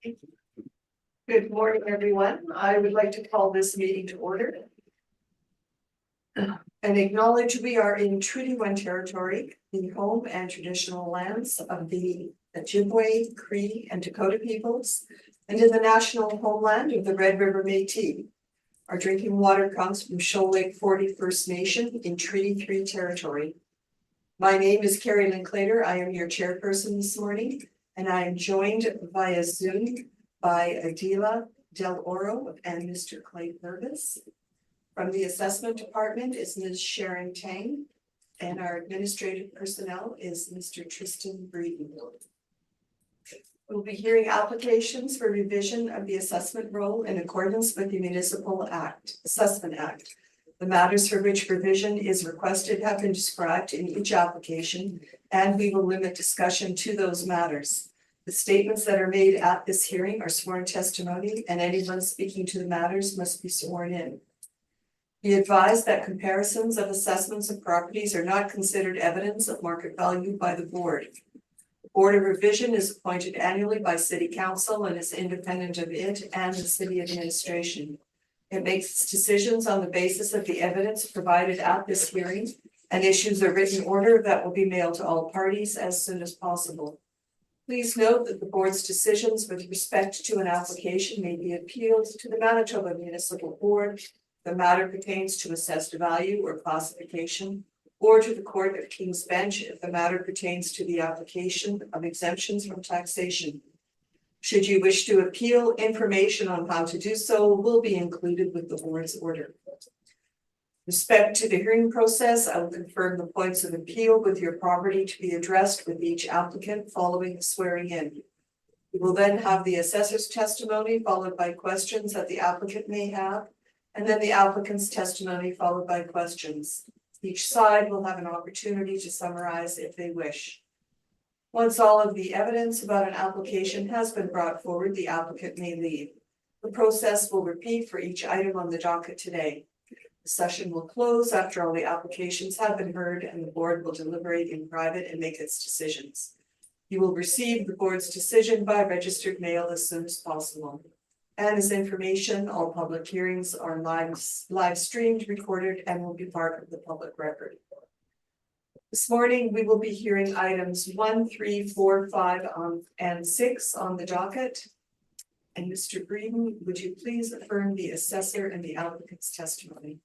Good morning, everyone. I would like to call this meeting to order and acknowledge we are in Treaty 1 territory, the home and traditional lands of the Ojibwe, Cree, and Dakota peoples, and in the national homeland of the Red River Métis. Our drinking water comes from Shoal Lake 40 First Nation in Treaty 3 territory. My name is Carrie Linklater. I am your chairperson this morning, and I am joined via Zoom by Adila Del Oro and Mr. Clay Purvis. From the assessment department is Ms. Sharon Tang, and our administrative personnel is Mr. Tristan Breeden. We'll be hearing applications for revision of the assessment roll in accordance with the Municipal Assessment Act. The matters for which revision is requested have been described in each application, and we will limit discussion to those matters. The statements that are made at this hearing are sworn testimony, and anyone speaking to the matters must be sworn in. Be advised that comparisons of assessments of properties are not considered evidence of market value by the board. The Board of Revision is appointed annually by City Council and is independent of it and the city administration. It makes its decisions on the basis of the evidence provided at this hearing and issues a written order that will be mailed to all parties as soon as possible. Please note that the board's decisions with respect to an application may be appealed to the Manitoba Municipal Board. The matter pertains to assessed value or classification, or to the Court of King's Bench if the matter pertains to the application of exemptions from taxation. Should you wish to appeal, information on how to do so will be included with the board's order. With respect to the hearing process, I will confirm the points of appeal with your property to be addressed with each applicant following the swearing in. We will then have the assessor's testimony followed by questions that the applicant may have, and then the applicant's testimony followed by questions. Each side will have an opportunity to summarize if they wish. Once all of the evidence about an application has been brought forward, the applicant may leave. The process will repeat for each item on the docket today. The session will close after all the applications have been heard, and the board will deliberate in private and make its decisions. You will receive the board's decision by registered mail as soon as possible. And as information, all public hearings are live streamed, recorded, and will be part of the public record. This morning, we will be hearing items 1, 3, 4, 5, and 6 on the docket. And Mr. Breeden, would you please affirm the assessor and the applicant's testimony?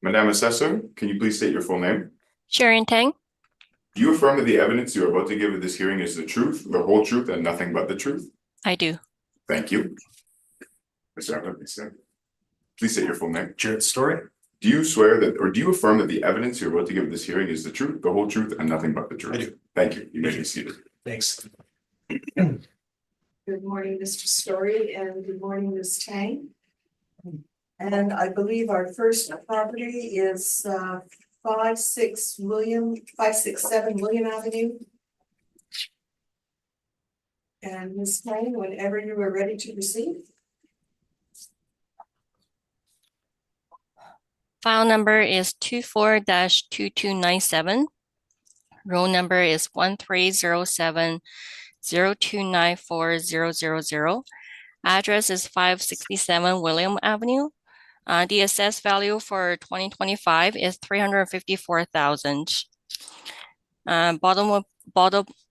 Madam Assessor, can you please state your full name? Sharon Tang. Do you affirm that the evidence you are about to give at this hearing is the truth, the whole truth, and nothing but the truth? I do. Thank you. Mr. Please state your full name. Jared Story. Do you swear that, or do you affirm that the evidence you're about to give at this hearing is the truth, the whole truth, and nothing but the truth? I do. Thank you. You may be seated. Thanks. Good morning, Mr. Story, and good morning, Ms. Tang. And I believe our first property is 567 William Avenue. And Ms. Tang, whenever you are ready to proceed. File number is 24-2297. Roll number is 1307-0294-000. Address is 567 William Avenue. The assessed value for 2025 is $354,000.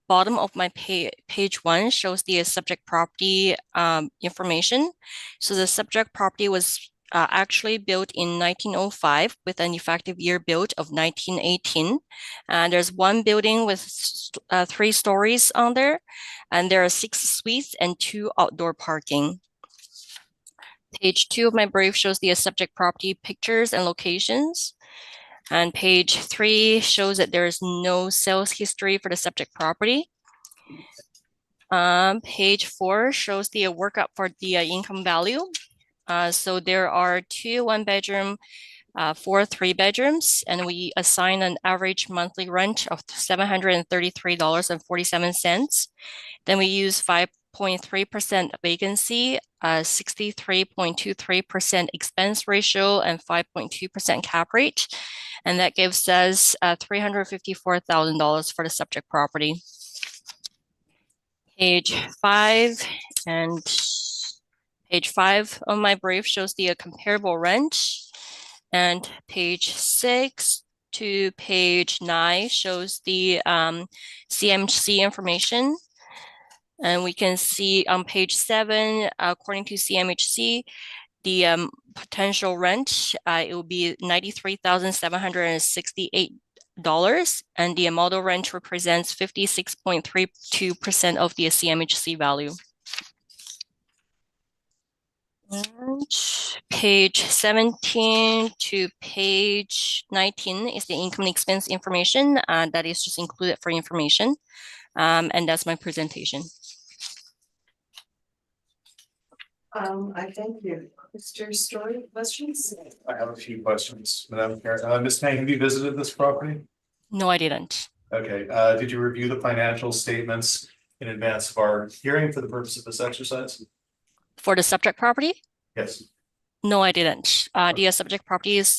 Bottom of my page 1 shows the subject property information. So the subject property was actually built in 1905 with an effective year built of 1918. And there's one building with 3 stories on there, and there are 6 suites and 2 outdoor parking. Page 2 of my brief shows the subject property pictures and locations. And page 3 shows that there is no sales history for the subject property. Page 4 shows the workup for the income value. So there are 2 1-bedroom, 4 3-bedrooms, and we assign an average monthly rent of $733.47. Then we use 5.3% vacancy, 63.23% expense ratio, and 5.2% cap rate. And that gives us $354,000 for the subject property. Page 5 and page 5 of my brief shows the comparable rent, and page 6 to page 9 shows the CMHC information. And we can see on page 7, according to CMHC, the potential rent, it will be $93,768, and the model rent represents 56.32% of the CMHC value. And page 17 to page 19 is the income and expense information that is just included for information. And that's my presentation. I thank you. Mr. Story, questions? I have a few questions, Madam Chair. Ms. Tang, have you visited this property? No, I didn't. Okay, did you review the financial statements in advance of our hearing for the purpose of this exercise? For the subject property? Yes. No, I didn't. The subject property is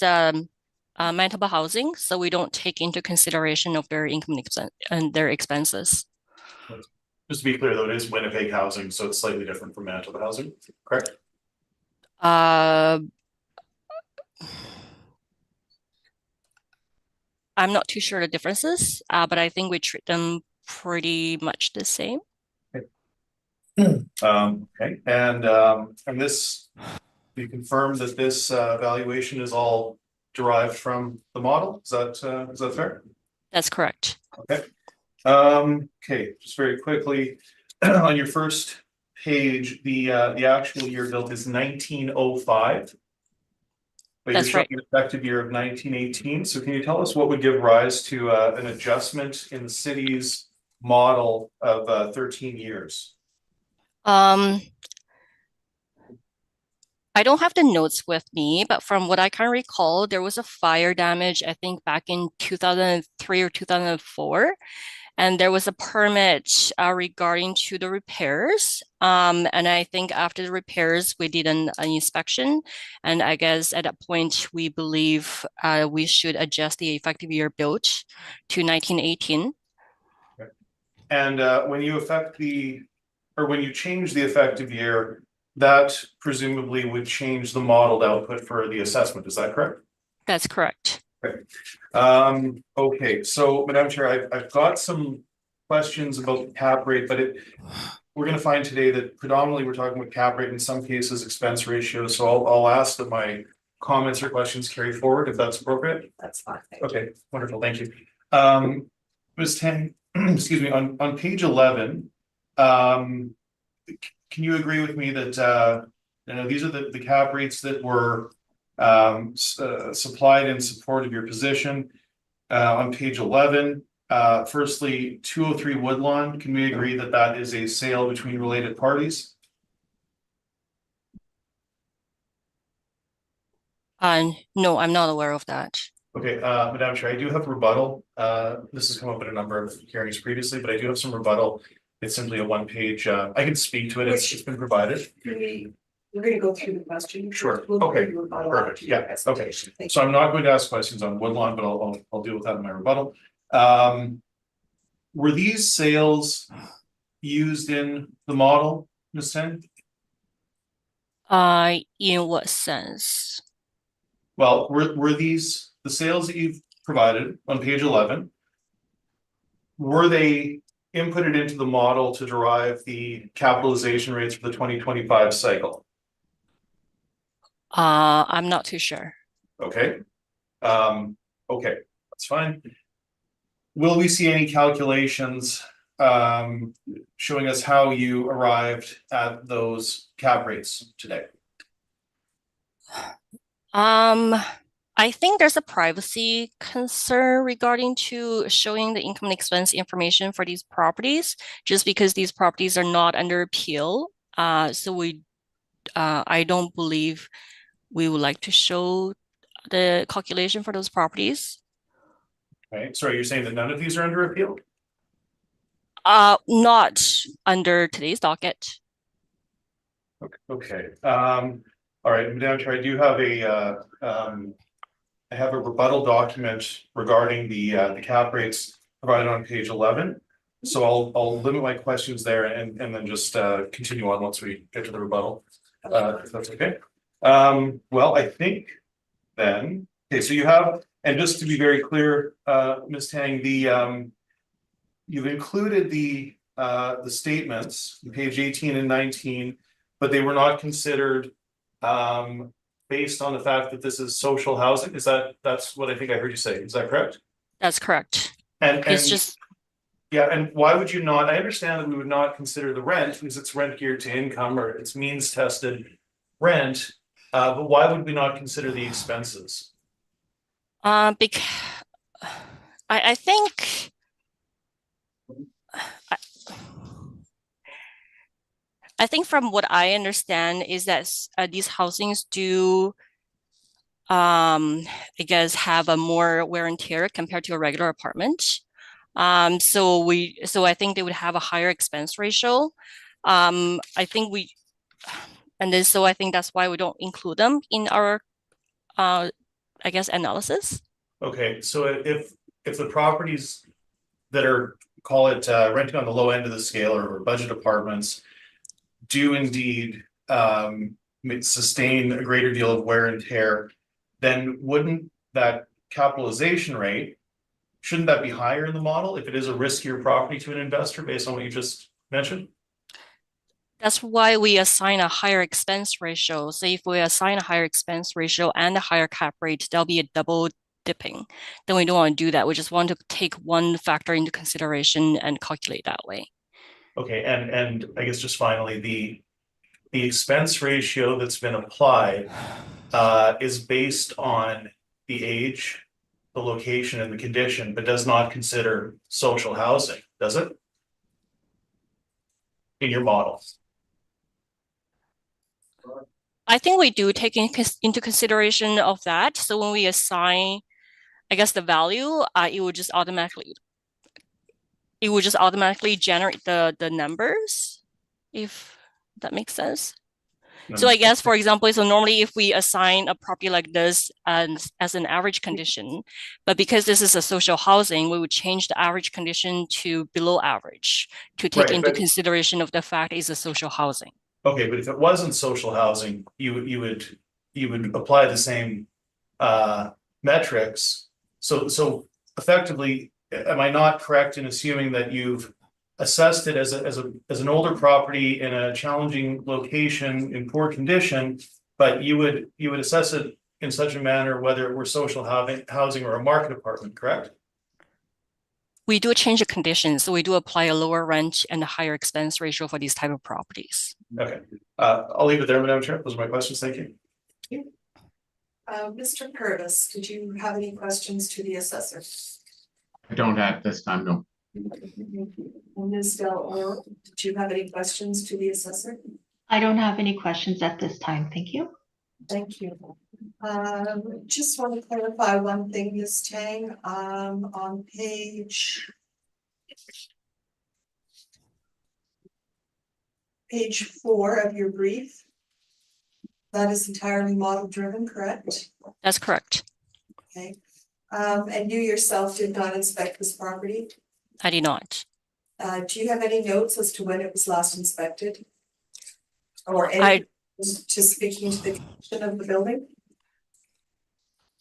rentable housing, so we don't take into consideration of their income and their expenses. Just to be clear, though, it is Winnipeg housing, so it's slightly different from Manitoba housing, correct? I'm not too sure the differences, but I think we treat them pretty much the same. Okay, and this, you confirm that this valuation is all derived from the model? Is that fair? That's correct. Okay. Okay, just very quickly, on your first page, the actual year built is 1905. But That's you're right. showing an effective year of 1918. So can you tell us what would give rise to an adjustment in the city's model of 13 years? I don't have the notes with me, but from what I can recall, there was a fire damage, I think back in 2003 or 2004. And there was a permit regarding to the repairs. And I think after the repairs, we did an inspection. And I guess at that point, we believe we should adjust the effective year built to 1918. Okay. And when you when you change the effective year, that presumably would change the modeled output for the assessment. Is that correct? That's correct. Okay. Okay, so Madam Chair, I've got some questions about the cap rate, but we're going to find today that predominantly we're talking about cap rate, in some cases expense ratio. So I'll ask that my comments or questions carry forward if that's appropriate. That's fine. Okay, wonderful, thank you. Ms. Tang, excuse me, on page 11, can you agree with me that these are the cap rates that were supplied in support of your position? On page 11, firstly, 203 Woodlawn, can we agree that that is a sale between related parties? No, I'm not aware of that. Okay, Madam Chair, I do have rebuttal. This has come up in a number of hearings previously, but I do have some rebuttal. It's simply a one-page. I can speak to it. It's been provided. We're going to go through the question. Sure. We'll Okay. do a follow-up Perfect. to your Yeah. Okay. presentation. Thank So you. I'm not going to ask questions on Woodlawn, but I'll deal with that in my rebuttal. Were these sales used in the model, Ms. Tang? In what sense? Well, were these the sales that you've provided on page 11? Were they inputted into the model to derive the capitalization rates for the 2025 cycle? I'm not too sure. Okay. Okay, that's fine. Will we see any calculations showing us how you arrived at those cap rates today? I think there's a privacy concern regarding to showing the income and expense information for these properties, just because these properties are not under appeal. So I don't believe we would like to show the calculation for those properties. Okay, sorry, you're saying that none of these are under appeal? Not under today's docket. Okay. All right, Madam Chair, I do have I have a rebuttal document regarding the cap rates provided on page 11. I'll limit my questions there and then just continue on once we get to the rebuttal, if that's okay. Well, I think then, okay, so you have, and just to be very clear, Ms. Tang, you've included the statements, on page 18 and 19, but they were not considered based on the fact that this is social housing. That's what I think I heard you say. Is that correct? That's correct. And It's just, yeah, and why would you not? I understand that we would not consider the rent because it's rent geared to income or it's means tested rent. But why would we not consider the expenses? because I think I think from what I understand is that these housings do I guess have a more wear and tear compared to a regular apartment. So I think they would have a higher expense ratio. I think so I think that's why we don't include them in our I guess analysis. Okay, so if the properties that are, call it renting on the low end of the scale or budget apartments do indeed sustain a greater deal of wear and tear, then wouldn't that capitalization rate, shouldn't that be higher in the model if it is a riskier property to an investor based on what you just mentioned? That's why we assign a higher expense ratio. So if we assign a higher expense ratio and a higher cap rate, there'll be a double dipping. Then we don't want to do that. We just want to take one factor into consideration and calculate that way. Okay, and I guess just finally, the expense ratio that's been applied is based on the age, the location, and the condition, but does not consider social housing, does it? In your model? I think we do take into consideration of that. So when we assign, I guess the value, it would just automatically generate the numbers, if that makes sense. So I guess, for example, so normally if we assign a property like this as an average condition, but because this is a social housing, we would change the average condition to below average to take into consideration of the fact it's a social housing. Okay, but if it wasn't social housing, you would apply the same metrics. So effectively, am I not correct in assuming that you've assessed it as an older property in a challenging location in poor condition, but you would assess it in such a manner whether it were social housing or a market apartment, correct? We do change the conditions, so we do apply a lower rent and a higher expense ratio for these type of properties. Okay, I'll leave it there, Madam Chair. Those are my questions. Thank you. Mr. Purvis, did you have any questions to the assessor? I don't at this time, no. Ms. Del, did you have any questions to the assessor? I don't have any questions at this time. Thank you. Thank you. Just want to clarify one thing, Ms. Tang, on page 4 of your brief. That is entirely model driven, correct? That's correct. Okay. And you yourself did not inspect this property? I did not. Do you have any notes as to when it was last inspected? Or any to speaking to the condition of the building?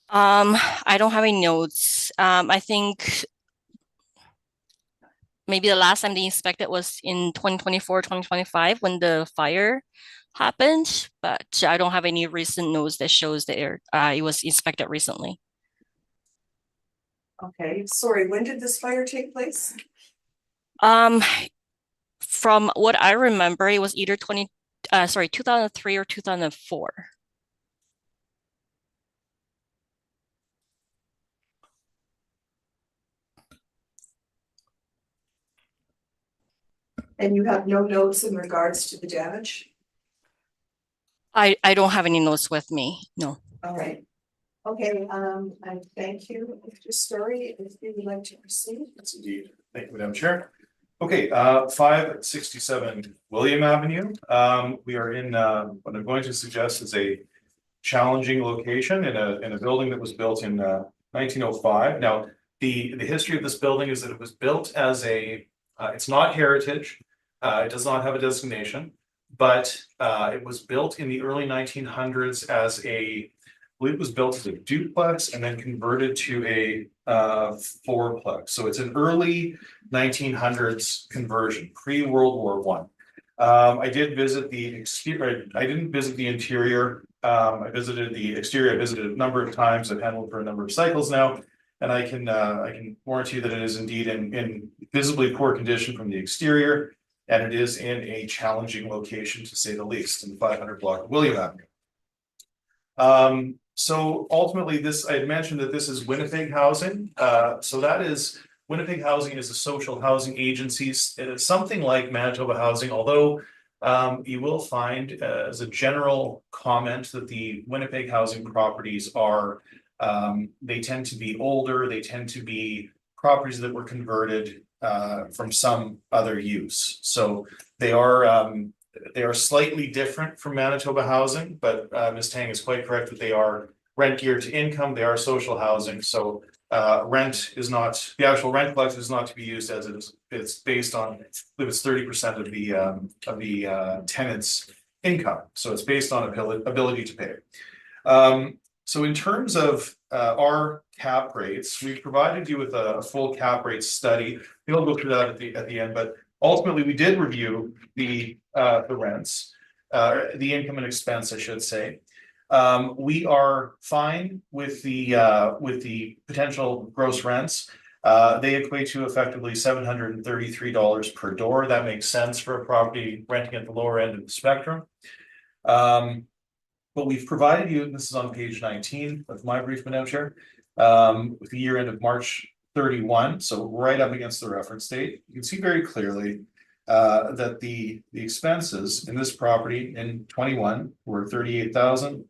I don't have any notes. I think maybe the last time they inspected was in 2024, 2025 when the fire happened, but I don't have any recent notes that shows that it was inspected recently. Okay, sorry, when did this fire take place? From what I remember, it was either 2003 or 2004. And you have no notes in regards to the damage? I don't have any notes with me, no. All right. Okay, I thank you, Mr. Story, if you would like to proceed. Yes, indeed. Thank you, Madam Chair. Okay, 567 William Avenue. We are in what I'm going to suggest is a challenging location in a building that was built in 1905. Now, the history of this building is that it was built as a It's not heritage. It does not have a designation, but it was built in the early 1900s as I believe it was built as a duplex and then converted to a fourplex. So it's an early 1900s conversion, pre-World War One. I did visit the exterior. I didn't visit the interior. I visited the exterior. I visited a number of times. I've handled for a number of cycles now, and I can warrant you that it is indeed in visibly poor condition from the exterior, and it is in a challenging location to say the least, in the 500 block of William Avenue. So ultimately, I had mentioned that this is Winnipeg Housing. So that is. Winnipeg Housing is a social housing agency. It is something like Manitoba Housing, although you will find as a general comment that the Winnipeg Housing properties are, they tend to be older, they tend to be properties that were converted from some other use. So they are slightly different from Manitoba Housing, but Ms. Tang is quite correct that they are rent geared to income, they are social housing. So rent is not, the actual rent collection is not to be used as it is. It's based on, I believe it's 30% of the tenant's income. So it's based on ability to pay. So in terms of our cap rates, we provided you with a full cap rate study. We'll go through that at the end, but ultimately we did review the rents, the income and expense, I should say. We are fine with the potential gross rents. They equate to effectively $733 per door. That makes sense for a property renting at the lower end of the spectrum. But we've provided you, and this is on page 19 of my brief, Madam Chair, with the year end of March 31, so right up against the reference date. You can see very clearly that the expenses in this property in 21 were $38,000.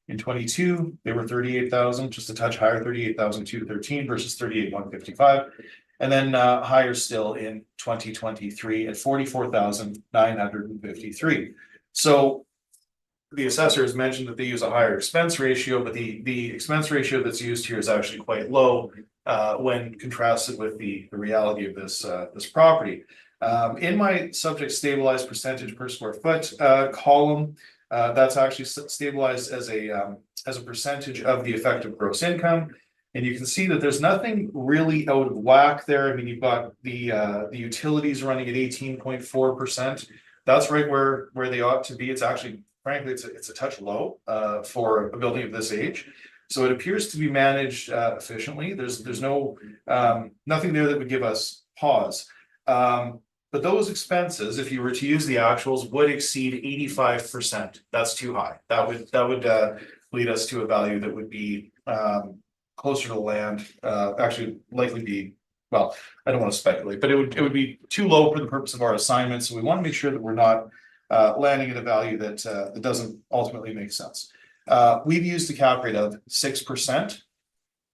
In 22, they were 38,000, just a touch higher, 38,213 versus 38,155, and then higher still in 2023 at 44,953. So the assessor has mentioned that they use a higher expense ratio, but the expense ratio that's used here is actually quite low when contrasted with the reality of this property. In my subject stabilized percentage per square foot column, that's actually stabilized as a percentage of the effective gross income. And you can see that there's nothing really out of whack there. I mean, you've got the utilities running at 18.4%. That's right where they ought to be. It's actually, frankly, it's a touch low for a building of this age. So it appears to be managed efficiently. There's no nothing there that would give us pause. But those expenses, if you were to use the actuals, would exceed 85%. That's too high. That would lead us to a value that would be closer to the land. Actually, likely be, well, I don't want to speculate, but it would be too low for the purpose of our assignment. So we want to make sure that we're not landing at a value that doesn't ultimately make sense. We've used a cap rate of 6%,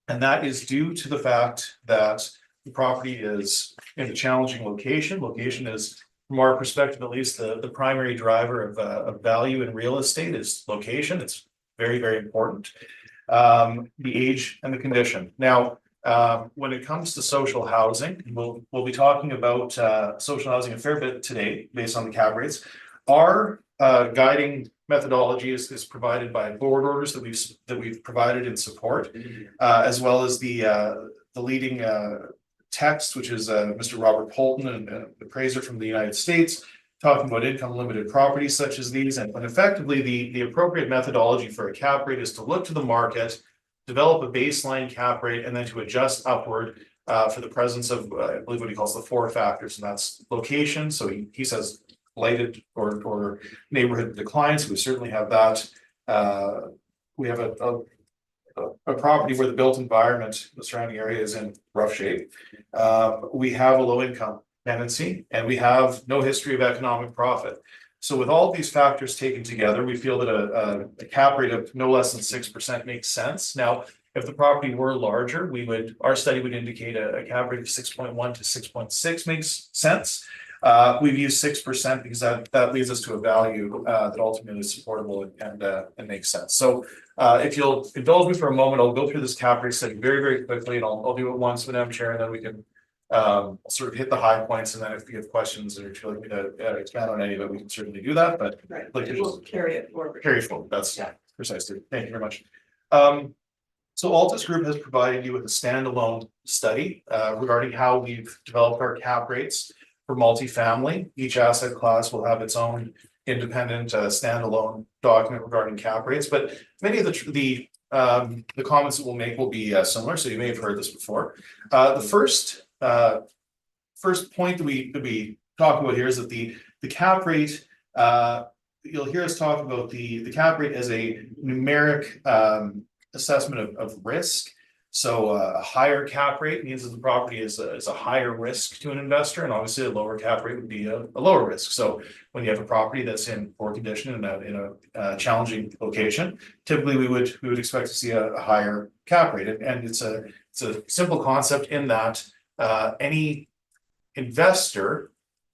and that is due to the fact that the property is in a challenging location. Location is, from our perspective at least, the primary driver of value in real estate is location. It's very, very important. The age and the condition. Now, when it comes to social housing, we'll be talking about social housing a fair bit today based on the cap rates. Our guiding methodology is provided by board orders that we've provided in support, as well as the leading text, which is Mr. Robert Polton, an appraiser from the United States, talking about income limited properties such as these. And effectively, the appropriate methodology for a cap rate is to look to the market, develop a baseline cap rate, and then to adjust upward for the presence of, I believe what he calls the 4 factors, and that's location. So he says blighted or neighborhood decline. So we certainly have that. We have a property where the built environment, the surrounding area is in rough shape. We have a low income tenancy, and we have no history of economic profit. So with all of these factors taken together, we feel that a cap rate of no less than 6% makes sense. Now, if the property were larger, our study would indicate a cap rate of 6.1 to 6.6 makes sense. We've used 6% because that leads us to a value that ultimately is supportable and makes sense. So if you'll indulge me for a moment, I'll go through this cap rate study very, very quickly, and I'll do it once, Madam Chair, and then we can I'll sort of hit the high points, and then if you have questions or if you'd like me to expand on any of it, we can certainly do that, but Right, like and we'll carry it forward. carry forward, that's Yeah. precisely, thank you very much. So Altus Group has provided you with a standalone study regarding how we've developed our cap rates for multifamily. Each asset class will have its own independent standalone document regarding cap rates, but many of the comments that we'll make will be similar, so you may have heard this before. The first point that we talk about here is that the cap rate, you'll hear us talk about the cap rate as a numeric assessment of risk. So a higher cap rate means that the property is a higher risk to an investor, and obviously a lower cap rate would be a lower risk. So when you have a property that's in poor condition in a challenging location, typically we would expect to see a higher cap rate, and it's a simple concept in that any investor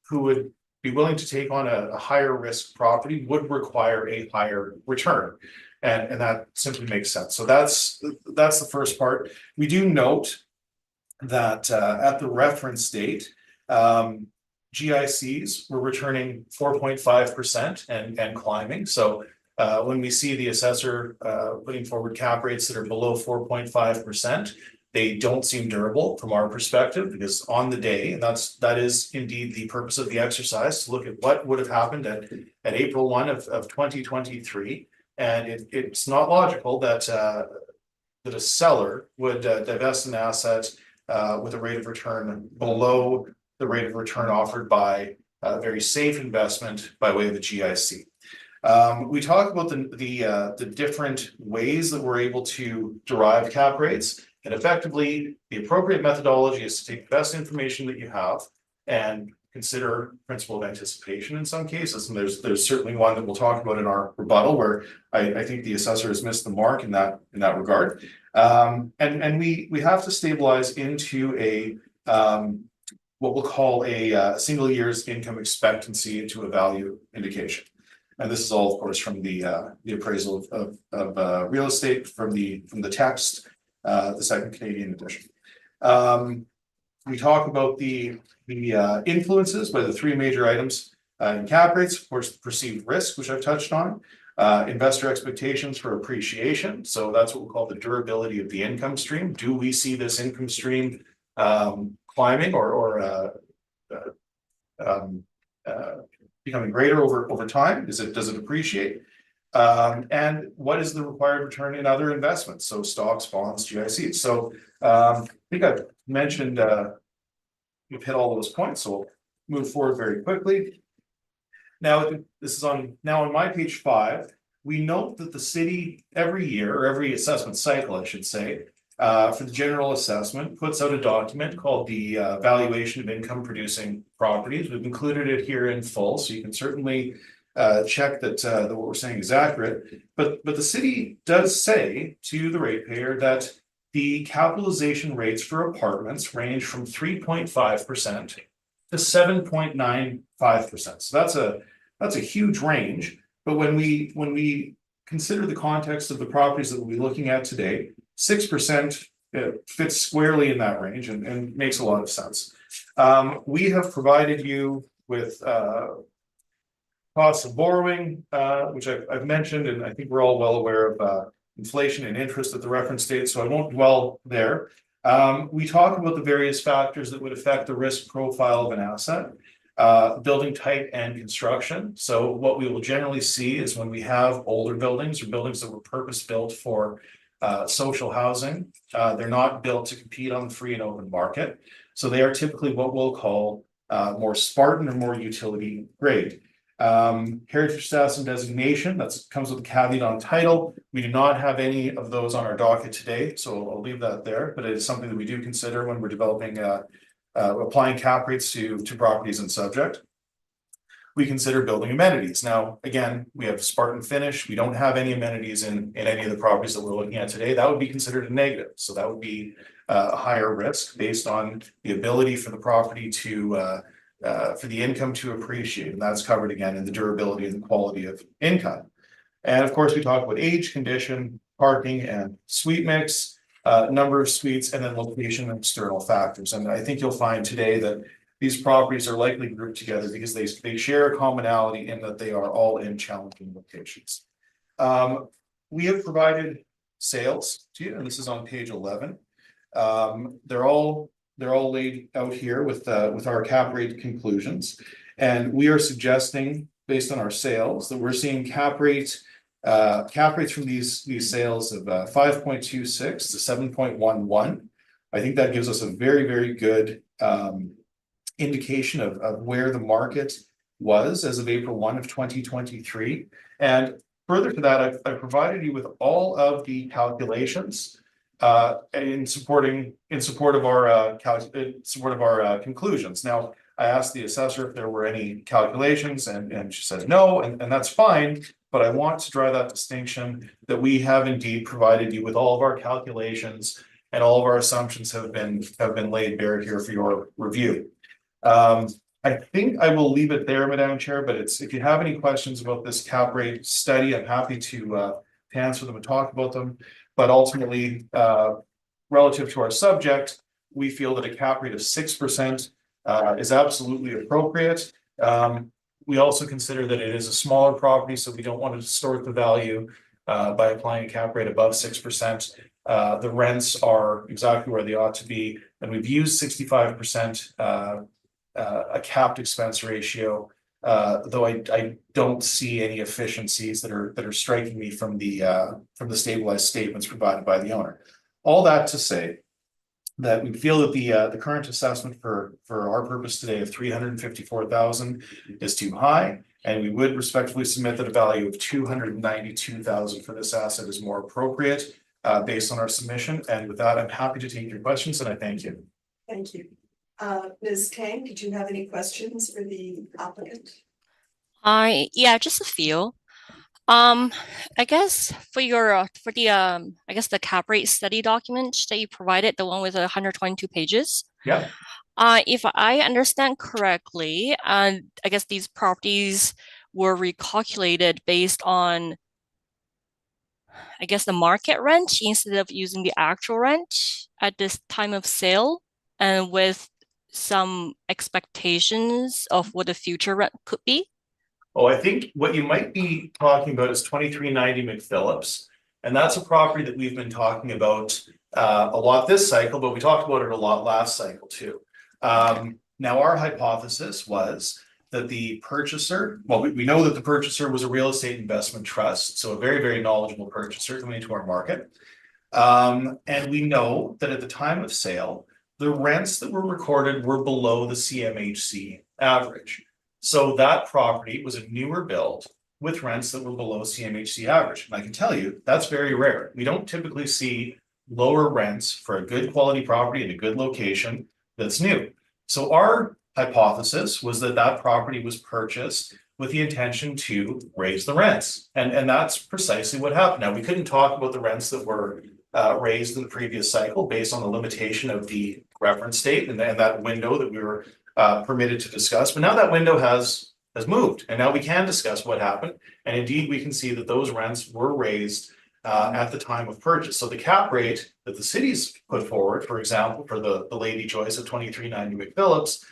who would be willing to take on a higher risk property would require a higher return. And that simply makes sense. So that's the first part. We do note that at the reference date, GICs were returning 4.5% and climbing. So when we see the assessor putting forward cap rates that are below 4.5%, they don't seem durable from our perspective, because on the day, and that is indeed the purpose of the exercise, to look at what would have happened at April 1 of 2023. And it's not logical that a seller would divest an asset with a rate of return below the rate of return offered by a very safe investment by way of a GIC. We talk about the different ways that we're able to derive cap rates, and effectively the appropriate methodology is to take the best information that you have and consider principle of anticipation in some cases. And there's certainly one that we'll talk about in our rebuttal where I think the assessor has missed the mark in that regard. And we have to stabilize into a what we'll call a single year's income expectancy into a value indication. And this is all, of course, from the appraisal of real estate from the text, the second Canadian edition. We talk about the influences by the three major items in cap rates. Of course, the perceived risk, which I've touched on, investor expectations for appreciation. So that's what we call the durability of the income stream. Do we see this income stream climbing or becoming greater over time? Does it appreciate? And what is the required return in other investments? So stocks, bonds, GICs. So I think I've mentioned we've hit all those points, so we'll move forward very quickly. Now, this is on my page 5. We note that the city every year, or every assessment cycle, I should say, for the general assessment, puts out a document called the Valuation of Income Producing Properties. We've included it here in full, so you can certainly check that what we're saying is accurate. But the city does say to the ratepayer that the capitalization rates for apartments range from 3.5% to 7.95%. So that's a huge range. But when we consider the context of the properties that we'll be looking at today, 6% fits squarely in that range and makes a lot of sense. We have provided you with costs of borrowing, which I've mentioned, and I think we're all well aware of inflation and interest at the reference date, so I won't dwell there. We talk about the various factors that would affect the risk profile of an asset, building type and construction. So what we will generally see is when we have older buildings or buildings that were purpose-built for social housing, they're not built to compete on the free and open market. So they are typically what we'll call more Spartan or more utility grade. Heritage status and designation, that comes with a caveat on title. We do not have any of those on our docket today, so I'll leave that there, but it is something that we do consider when we're developing applying cap rates to properties and subject. We consider building amenities. Now, again, we have Spartan finish. We don't have any amenities in any of the properties that we're looking at today. That would be considered a negative. So that would be a higher risk based on the ability for the property to for the income to appreciate, and that's covered again in the durability and the quality of income. And of course, we talk about age, condition, parking, and suite mix. number of suites, and then location and external factors. And I think you'll find today that these properties are likely grouped together because they share a commonality in that they are all in challenging locations. We have provided sales to you, and this is on page 11. They're all laid out here with our cap rate conclusions, and we are suggesting, based on our sales, that we're seeing cap rates from these sales of 5.26 to 7.11. I think that gives us a very good indication of where the market was as of April 1 of 2023. And further to that, I've provided you with all of the calculations in support of our conclusions. Now, I asked the assessor if there were any calculations, and she said no, and that's fine. But I want to draw that distinction that we have indeed provided you with all of our calculations, and all of our assumptions have been laid bare here for your review. I think I will leave it there, Madam Chair, but if you have any questions about this cap rate study, I'm happy to answer them and talk about them. But ultimately, relative to our subject, we feel that a cap rate of 6% is absolutely appropriate. We also consider that it is a smaller property, so we don't want to distort the value by applying a cap rate above 6%. The rents are exactly where they ought to be, and we've used 65% a capped expense ratio, though I don't see any efficiencies that are striking me from the stabilized statements provided by the owner. All that to say that we feel that the current assessment for our purpose today of $354,000 is too high, and we would respectfully submit that a value of $292,000 for this asset is more appropriate based on our submission. And with that, I'm happy to take your questions, and I thank you. Thank you. Ms. Tang, did you have any questions for the applicant? Yeah, just a few. I guess for the cap rate study document that you provided, the one with 122 pages. Yeah. If I understand correctly, I guess these properties were recalculated based on, I guess, the market rent instead of using the actual rent at this time of sale, and with some expectations of what the future rent could be. Oh, I think what you might be talking about is 2390 McPhillips. And that's a property that we've been talking about a lot this cycle, but we talked about it a lot last cycle too. Now, our hypothesis was that the purchaser, well, we know that the purchaser was a real estate investment trust, so a very knowledgeable purchaser coming into our market. And we know that at the time of sale, the rents that were recorded were below the CMHC average. So that property was a newer build with rents that were below CMHC average. And I can tell you, that's very rare. We don't typically see lower rents for a good quality property in a good location that's new. So our hypothesis was that that property was purchased with the intention to raise the rents. And that's precisely what happened. Now, we couldn't talk about the rents that were raised in the previous cycle based on the limitation of the reference date and that window that we were permitted to discuss. But now that window has moved, and now we can discuss what happened. And indeed, we can see that those rents were raised at the time of purchase. So the cap rate that the city's put forward, for example, for the Lady Joyce of 2390 McPhillips,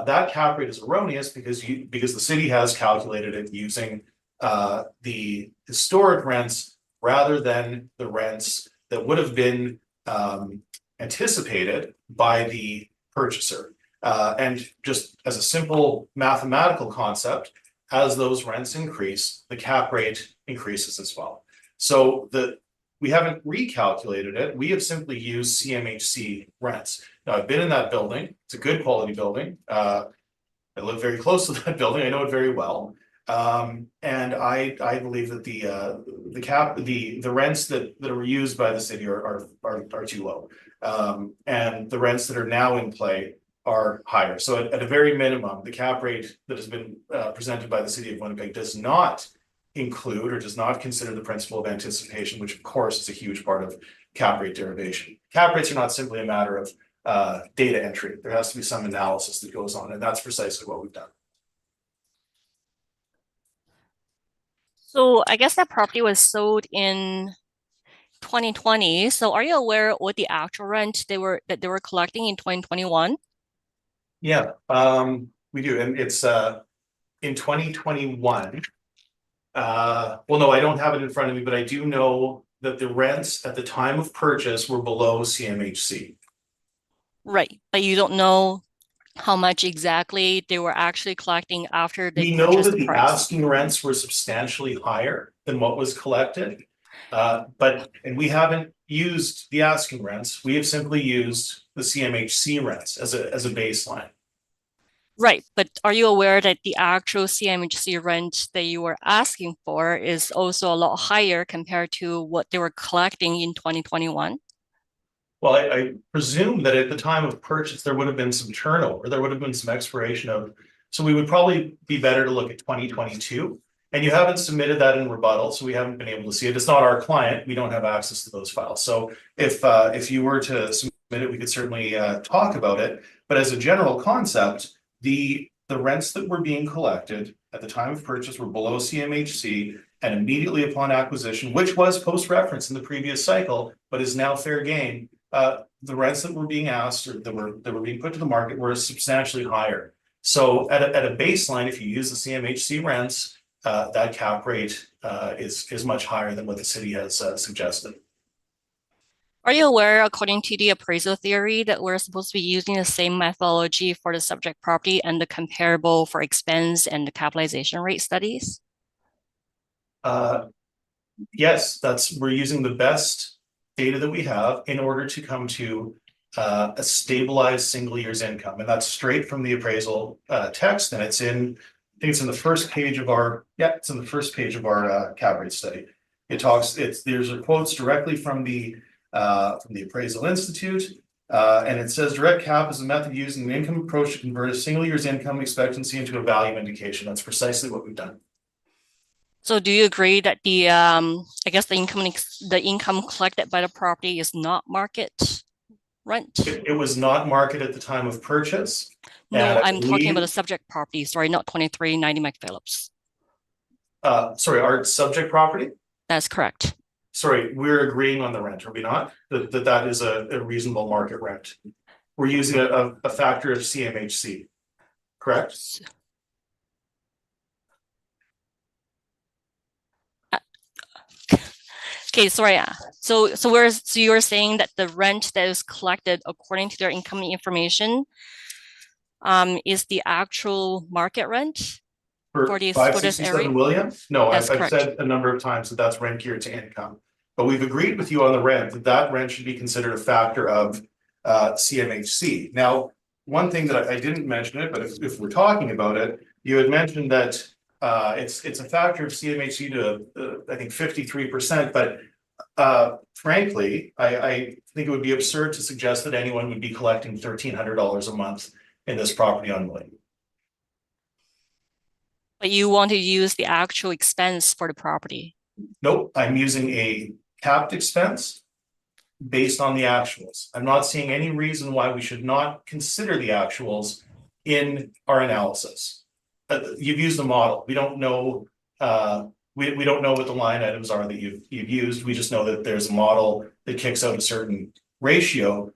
that cap rate is erroneous because the city has calculated it using the historic rents rather than the rents that would have been anticipated by the purchaser. And just as a simple mathematical concept, as those rents increase, the cap rate increases as well. So we haven't recalculated it. We have simply used CMHC rents. Now, I've been in that building. It's a good quality building. I live very close to that building. I know it very well. And I believe that the rents that were used by the city are too low. And the rents that are now in play are higher. So at a very minimum, the cap rate that has been presented by the city of Winnipeg does not include or does not consider the principle of anticipation, which of course is a huge part of cap rate derivation. Cap rates are not simply a matter of data entry. There has to be some analysis that goes on, and that's precisely what we've done. So I guess that property was sold in 2020. So are you aware what the actual rent they were collecting in 2021? Yeah, we do, and it's in 2021. Well, no, I don't have it in front of me, but I do know that the rents at the time of purchase were below CMHC. Right, but you don't know how much exactly they were actually collecting after they We know purchased that the the price. asking rents were substantially higher than what was collected. And we haven't used the asking rents, we have simply used the CMHC rents as a baseline. Right, but are you aware that the actual CMHC rent that you were asking for is also a lot higher compared to what they were collecting in 2021? Well, I presume that at the time of purchase, there would have been some turnover, there would have been some expiration of, so we would probably be better to look at 2022. And you haven't submitted that in rebuttal, so we haven't been able to see it. It's not our client, we don't have access to those files. So if you were to submit it, we could certainly talk about it. But as a general concept, the rents that were being collected at the time of purchase were below CMHC, and immediately upon acquisition, which was post-reference in the previous cycle, but is now fair game. The rents that were being asked or that were being put to the market were substantially higher. So at a baseline, if you use the CMHC rents, that cap rate is much higher than what the city has suggested. Are you aware, according to the appraisal theory, that we're supposed to be using the same methodology for the subject property and the comparable for expense and the capitalization rate studies? Yes, we're using the best data that we have in order to come to a stabilized single year's income, and that's straight from the appraisal text, and I think it's in the first page of our cap rate study. There's quotes directly from the Appraisal Institute, and it says direct cap is a method using an income approach to convert a single year's income expectancy into a value indication. That's precisely what we've done. So do you agree that I guess the income collected by the property is not market rent? It was not market at the time of purchase. No, I'm talking about the subject property, sorry, not 2390 McPhillips. Sorry, our subject property? That's correct. Sorry, we're agreeing on the rent, are we not? That is a reasonable market rent. We're using a factor of CMHC, correct? Okay, sorry. So you're saying that the rent that is collected according to their income information is the actual market rent for this area? 567 William? No, I've correct. said a number of times that that's rent geared to income. But we've agreed with you on the rent, that rent should be considered a factor of CMHC. Now, one thing that I didn't mention it, but if we're talking about it, you had mentioned that it's a factor of CMHC to I think 53%, but frankly, I think it would be absurd to suggest that anyone would be collecting $1,300 a month in this property on William. But you want to use the actual expense for the property? Nope, I'm using a capped expense based on the actuals. I'm not seeing any reason why we should not consider the actuals in our analysis. You've used the model. We don't know. We don't know what the line items are that you've used. We just know that there's a model that kicks out a certain ratio.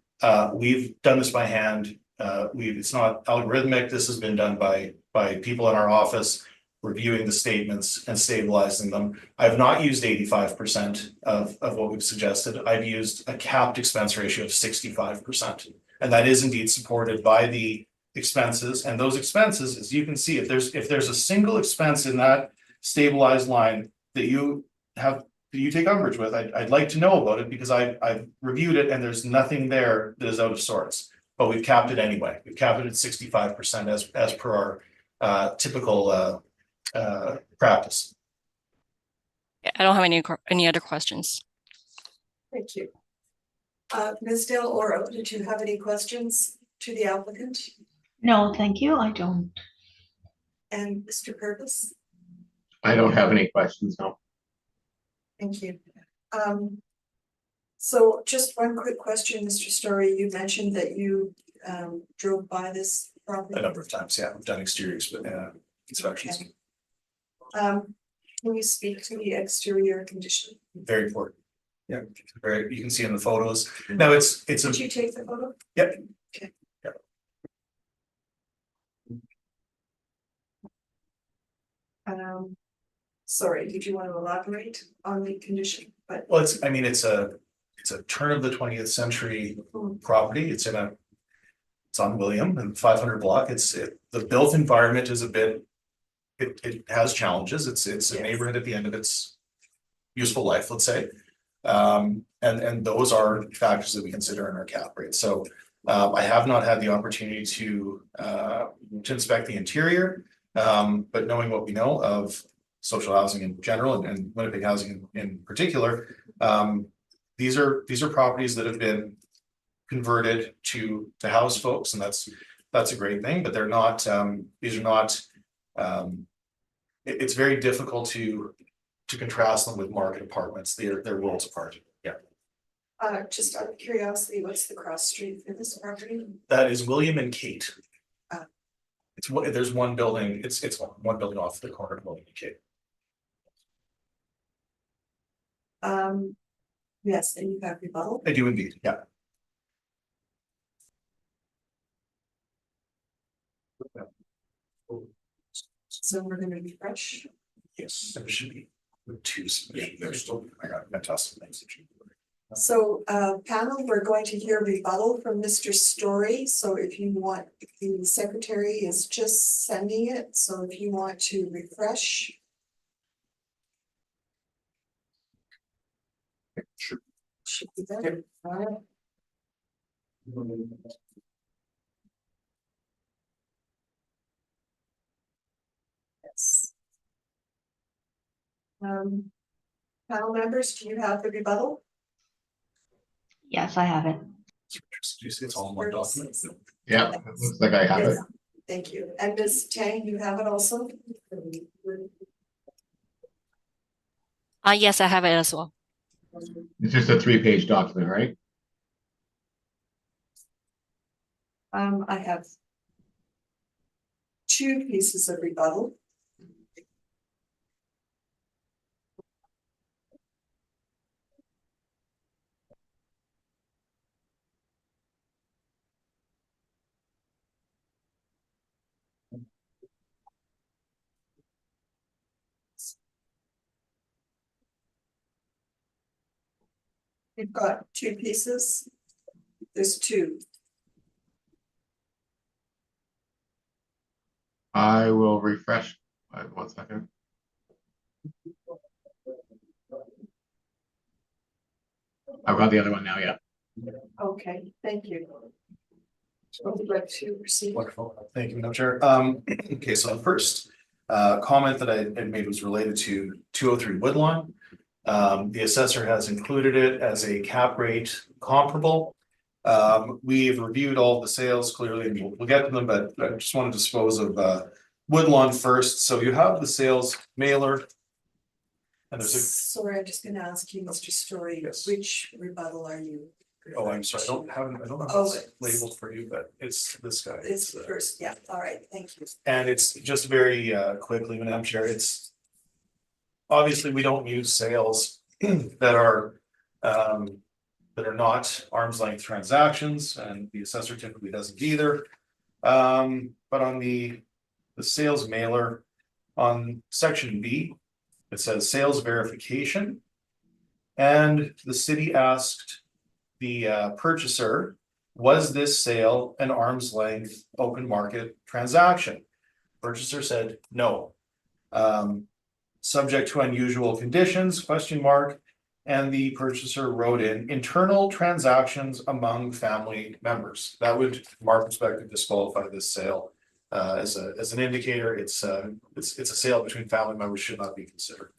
We've done this by hand. It's not algorithmic. This has been done by people in our office, reviewing the statements and stabilizing them. I've not used 85% of what we've suggested. I've used a capped expense ratio of 65%. And that is indeed supported by the expenses. And those expenses, as you can see, if there's a single expense in that stabilized line that you take umbrage with, I'd like to know about it, because I've reviewed it and there's nothing there that is out of sorts. But we've capped it anyway. We've capped it at 65% as per our typical practice. I don't have any other questions. Thank you. Ms. Del Oro, did you have any questions to the applicant? No, thank you. I don't. And Mr. Purvis? I don't have any questions, no. Thank you. So just one quick question, Mr. Story. You mentioned that you drove by this property A number of times, yeah. We've done exterior inspections. Okay. Can you speak to the exterior condition? Very important. Yeah, very, you can see in the photos. Now it's a, Did you take the photo? yep. Okay. Yep. Sorry, did you want to elaborate on the condition? But Well, I mean, it's a turn of the 20th century property. It's on William and 500 block. The built environment is a bit, it has challenges. It's a Yes. neighborhood at the end of its useful life, let's say. And those are factors that we consider in our cap rate. So I have not had the opportunity to inspect the interior. But knowing what we know of social housing in general and Winnipeg housing in particular, these are properties that have been converted to house folks, and that's a great thing, but they're not, these are not, it's very difficult to contrast them with market apartments. They're worlds apart. Yeah. just out of curiosity, what's the cross street for this property? That is William and Kate. Ah. There's one building, it's one building off the corner of William and Kate. Yes, and you have rebuttal. I do indeed, yeah. So we're gonna refresh. Yes, there should be two, yeah, there's still, I got fantastic things. So panel, we're going to hear rebuttal from Mr. Story. So if you want, the secretary is just sending it. So if you want to refresh. Should be better. All right. Yes. Panel members, do you have the rebuttal? Yes, I have it. Do you see it's all in one document? Yeah, it looks like I have it. Yes. Thank you. And Ms. Tang, you have it also? Yes, I have it as well. It's just a 3-page document, right? I have two pieces of rebuttal. You've got two pieces. There's two. I will refresh. 1 second. I've got the other one now, yeah. Okay, thank you. Would you like to proceed? Wonderful, thank you, Madam Chair. Okay, so the first comment that I had made was related to 203 Woodlawn. The assessor has included it as a cap rate comparable. We've reviewed all the sales clearly, and we'll get to them, but I just want to dispose of Woodlawn first. So you have the sales mailer. And there's a, Sorry, I'm just gonna ask you, Mr. Story, Yes. which rebuttal are you? oh, I'm sorry, I don't have Oh, it it's- labeled for you, but it's this guy. It's the first, yeah, all right, thank you. And it's just very quickly, Madam Chair, it's obviously we don't use sales that are not arm's length transactions, and the assessor typically doesn't either. But on the sales mailer on section B, it says sales verification. And the city asked the purchaser, was this sale an arm's length open market transaction? Purchaser said no. Subject to unusual conditions, question mark. And the purchaser wrote in internal transactions among family members. That would, from our perspective, disqualify this sale. As an indicator, it's a sale between family members, should not be considered.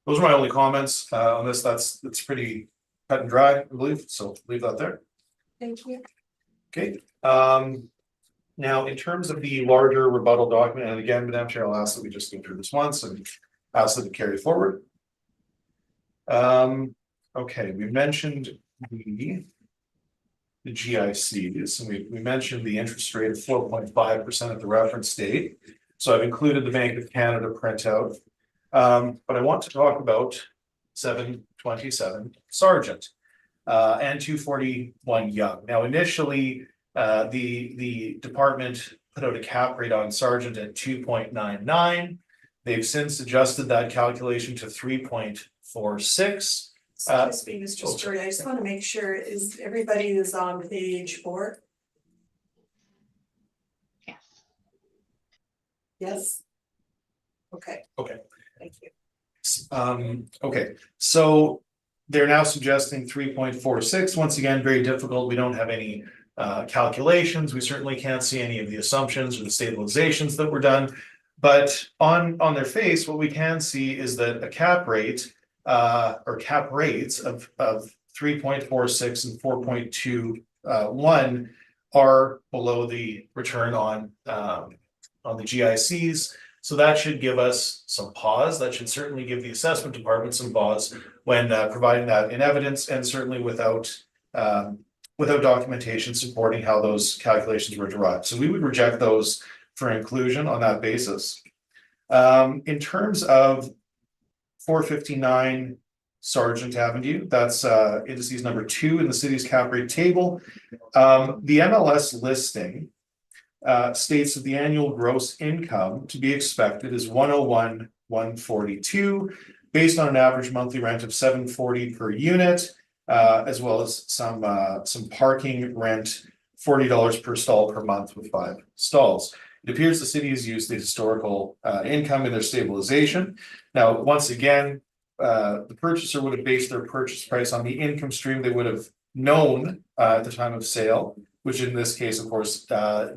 Those are my only comments on this. It's pretty cut and dry, I believe, so leave that there. Thank you. Okay, now in terms of the larger rebuttal document, and again, Madam Chair, I'll ask that we just go through this once and ask that to carry forward. Okay, we mentioned the GICs, and we mentioned the interest rate of 4.5% at the reference date. So I've included the Bank of Canada printout. But I want to talk about 727 Sergeant. And 241 Young. Now, initially, the department put out a cap rate on Sergeant at 2.99. They've since adjusted that calculation to 3.46. Excuse me, Mr. Story, I just want to make sure everybody is on page 4? Yes. Yes? Okay. Okay. Thank you. Okay, so they're now suggesting 3.46. Once again, very difficult. We don't have any calculations. We certainly can't see any of the assumptions or the stabilizations that were done. But on their face, what we can see is that a cap rate or cap rates of 3.46 and 4.21 are below the return on the GICs. So that should give us some pause. That should certainly give the assessment department some pause when providing that in evidence, and certainly without documentation supporting how those calculations were derived. So we would reject those for inclusion on that basis. In terms of 459 Sargent Avenue, that's indices number 2 in the city's cap rate table. The MLS listing states that the annual gross income to be expected is 101,142, based on an average monthly rent of 740 per unit, as well as some parking rent, $40 per stall per month with 5 stalls. It appears the city has used the historical income in their stabilization. Now, once again, the purchaser would have based their purchase price on the income stream they would have known at the time of sale, which in this case, of course,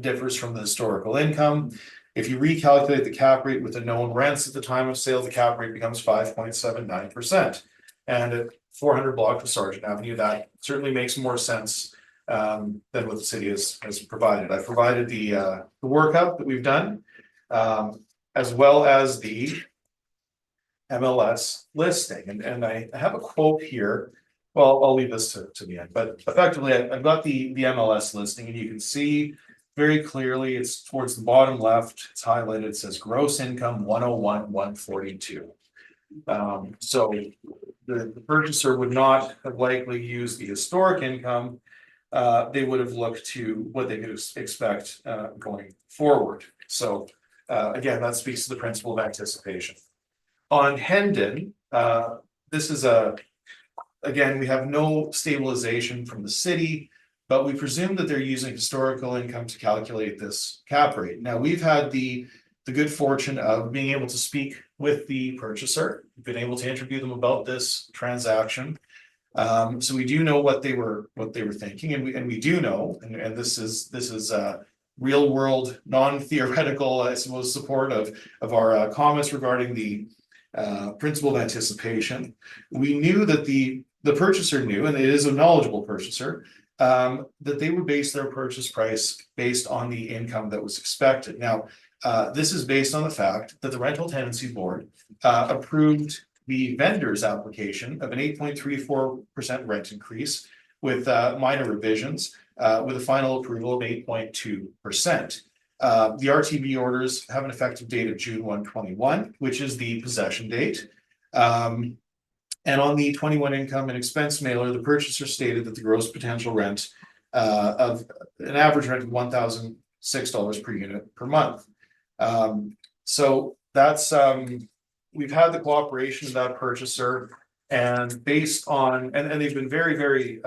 differs from the historical income. If you recalculate the cap rate with the known rents at the time of sale, the cap rate becomes 5.79%. And at 400 block of Sargent Avenue, that certainly makes more sense than what the city has provided. I've provided the workup that we've done, as well as the MLS listing. And I have a quote here. Well, I'll leave this to the end, but effectively I've got the MLS listing, and you can see very clearly it's towards the bottom left. It's highlighted. It says gross income 101,142. So the purchaser would not have likely used the historic income. They would have looked to what they could expect going forward. So again, that speaks to the principle of anticipation. On Hendon, this is again, we have no stabilization from the city, but we presume that they're using historical income to calculate this cap rate. Now, we've had the good fortune of being able to speak with the purchaser. We've been able to interview them about this transaction. So we do know what they were thinking, and we do know, and this is real world, non-theoretical, I suppose, support of our comments regarding the principle of anticipation. We knew that the purchaser knew, and it is a knowledgeable purchaser, that they would base their purchase price based on the income that was expected. Now, this is based on the fact that the Rental Tenancy Board approved the vendor's application of an 8.34% rent increase with minor revisions, with a final approval of 8.2%. The RTB orders have an effective date of June 1, 21, which is the possession date. And on the 21 income and expense mailer, the purchaser stated that the gross potential rent of an average rent of $1,006 per unit per month. So that's we've had the cooperation of that purchaser, and based on and they've been very, very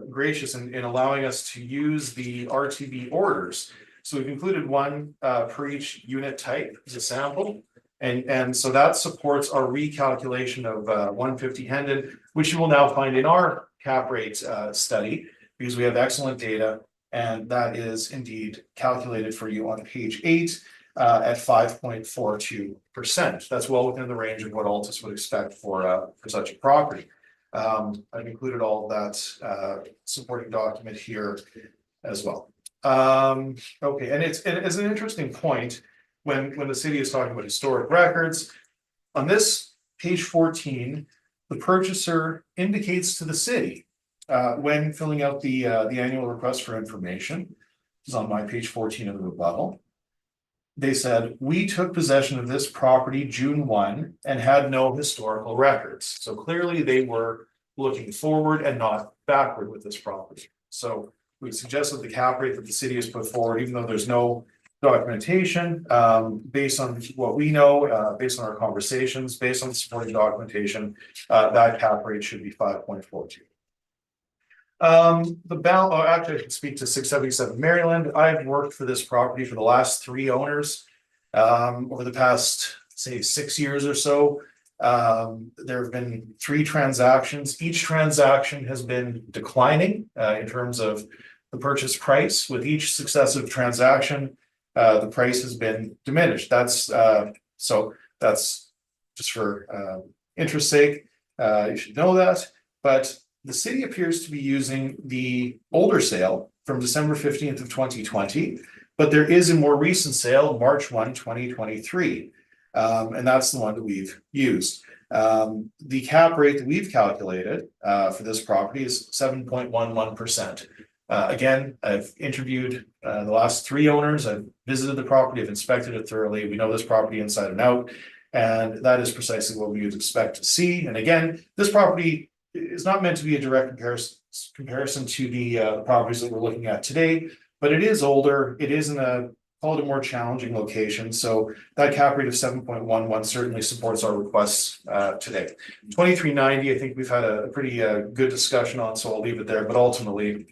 gracious in allowing us to use the RTB orders. So we've included one per each unit type as a sample. And so that supports our recalculation of 150 Hendon, which you will now find in our cap rate study, because we have excellent data, and that is indeed calculated for you on page 8 at 5.42%. That's well within the range of what Altus would expect for such a property. I've included all of that supporting document here as well. Okay, and it's an interesting point. When the city is talking about historic records, on this page 14, the purchaser indicates to the city when filling out the annual request for information, which is on my page 14 of the rebuttal, they said, we took possession of this property June 1 and had no historical records. So clearly they were looking forward and not backward with this property. So we suggested the cap rate that the city has put forward, even though there's no documentation, based on what we know, based on our conversations, based on the supporting documentation, that cap rate should be 5.42. Actually, I can speak to 677 Maryland. I've worked for this property for the last 3 owners, over the past, say, 6 years or so. There have been 3 transactions. Each transaction has been declining, in terms of the purchase price. With each successive transaction, the price has been diminished. That's just for interest sake. You should know that, but the city appears to be using the older sale from December 15th of 2020, but there is a more recent sale, March 1, 2023. And that's the one that we've used. The cap rate that we've calculated for this property is 7.11%. Again, I've interviewed the last 3 owners. I've visited the property, I've inspected it thoroughly. We know this property inside and out, and that is precisely what we would expect to see. And again, this property is not meant to be a direct comparison to the properties that we're looking at today, but it is older. It is in a, call it a more challenging location. So that cap rate of 7.11 certainly supports our requests today. 2390, I think we've had a pretty good discussion on, so I'll leave it there. But ultimately,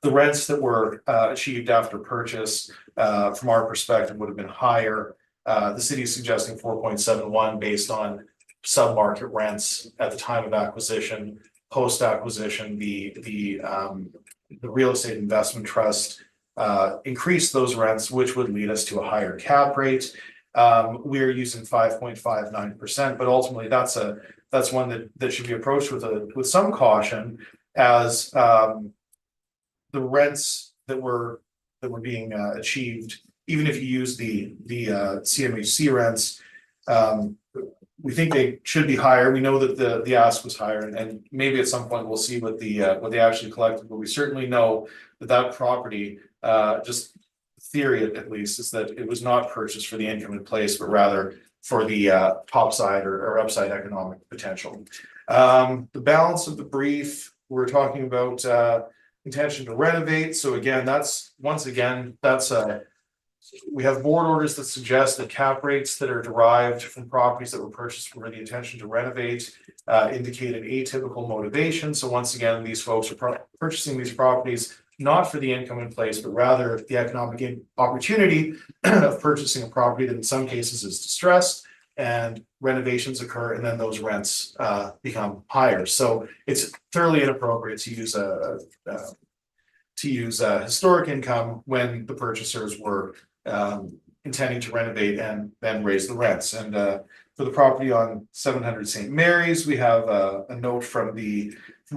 the rents that were achieved after purchase, from our perspective, would have been higher. The city is suggesting 4.71 based on sub-market rents at the time of acquisition. Post-acquisition, the real estate investment trust increased those rents, which would lead us to a higher cap rate. We're using 5.59%, but ultimately that's one that should be approached with some caution, as the rents that were being achieved, even if you use the CMHC rents, we think they should be higher. We know that the ask was higher, and maybe at some point we'll see what they actually collected, but we certainly know that property, just theory at least, is that it was not purchased for the income in place, but rather for the topside or upside economic potential. The balance of the brief, we're talking about intention to renovate. So again, that's we have board orders that suggest that cap rates that are derived from properties that were purchased for the intention to renovate indicate an atypical motivation. So once again, these folks are purchasing these properties not for the income in place, but rather the economic opportunity of purchasing a property that in some cases is distressed, and renovations occur, and then those rents become higher. So it's thoroughly inappropriate to use historic income when the purchasers were intending to renovate and then raise the rents. And for the property on 700 St. Mary's, we have a note from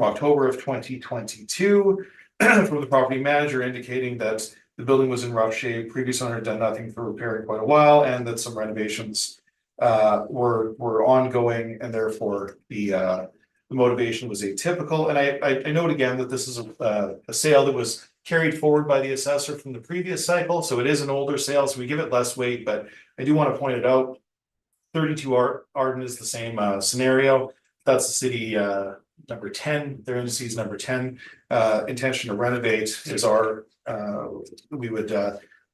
October of 2022 from the property manager indicating that the building was in rough shape. Previous owner had done nothing for repair in quite a while, and that some renovations were ongoing, and therefore the motivation was atypical. And I note again that this is a sale that was carried forward by the assessor from the previous cycle, so it is an older sale, so we give it less weight. But I do want to point it out, 32 Arden is the same scenario. That's the city number 10, their indices number 10. Intention to renovate is our, we would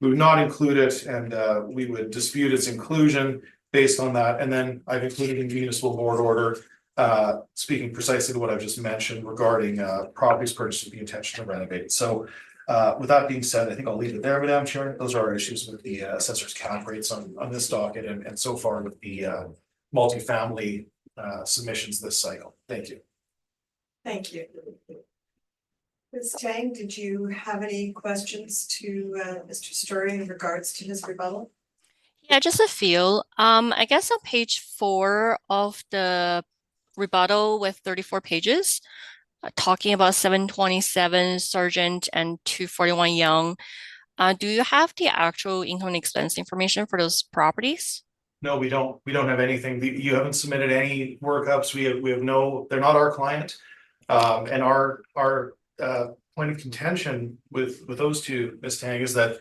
not include it, and we would dispute its inclusion based on that. And then I've included in the municipal board order, speaking precisely to what I've just mentioned regarding properties purchased with the intention to renovate. So with that being said, I think I'll leave it there, Madam Chair. Those are our issues with the assessor's cap rates on this docket, and so far with the multifamily submissions this cycle. Thank you. Thank you. Ms. Tang, did you have any questions to Mr. Story in regards to his rebuttal? Yeah, just a few. I guess on page 4 of the rebuttal with 34 pages, talking about 727 Sargent and 241 Young. Do you have the actual income and expense information for those properties? No, we don't have anything. You haven't submitted any workups. We have no, they're not our client. And our point of contention with those two, Ms. Tang, is that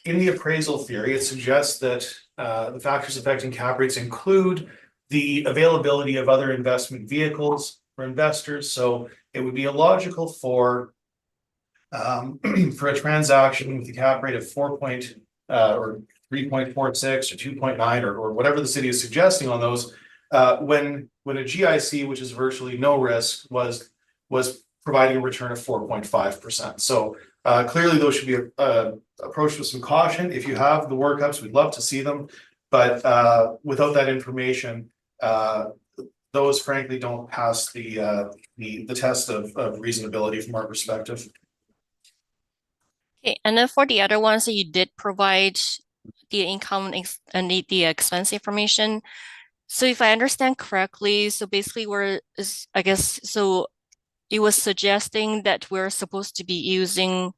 in the appraisal theory, it suggests that the factors affecting cap rates include the availability of other investment vehicles for investors. So it would be illogical for for a transaction with a cap rate of 4 or 3.46 or 2.9 or whatever the city is suggesting on those, when a GIC, which is virtually no risk, was providing a return of 4.5%. So clearly those should be approached with some caution. If you have the workups, we'd love to see them, but without that information, those frankly don't pass the test of reasonability from our perspective. Okay, and then for the other ones that you did provide the income and the expense information. So if I understand correctly, so basically I guess, so it was suggesting that we're supposed to be using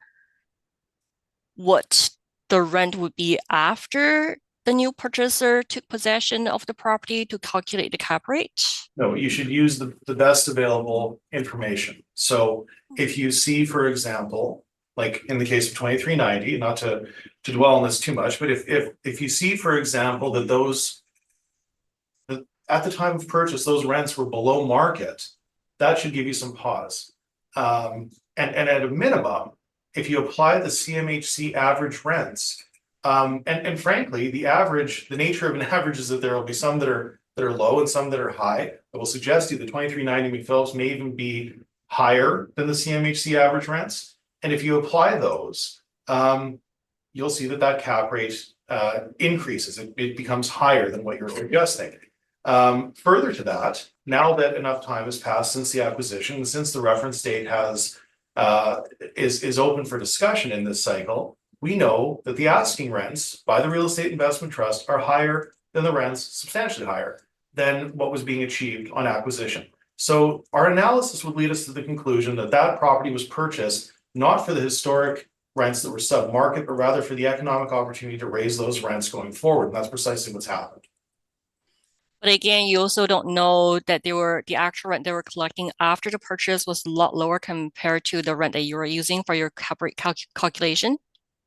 what the rent would be after the new purchaser took possession of the property to calculate the cap rate? No, you should use the best available information. So if you see, for example, like in the case of 2390, not to dwell on this too much, but if you see, for example, that at the time of purchase, those rents were below market, that should give you some pause. And at a minimum, if you apply the CMHC average rents, and frankly, the nature of an average is that there will be some that are low and some that are high. I will suggest to you the 2390 McPhillips may even be higher than the CMHC average rents. And if you apply those, you'll see that cap rate increases. It becomes higher than what you're suggesting. Further to that, now that enough time has passed since the acquisition, since the reference date is open for discussion in this cycle, we know that the asking rents by the Real Estate Investment Trust are higher than the rents, substantially higher than what was being achieved on acquisition. So our analysis would lead us to the conclusion that that property was purchased not for the historic rents that were sub-market, but rather for the economic opportunity to raise those rents going forward. And that's precisely what's happened. But again, you also don't know that the actual rent they were collecting after the purchase was a lot lower compared to the rent that you were using for your cap rate calculation.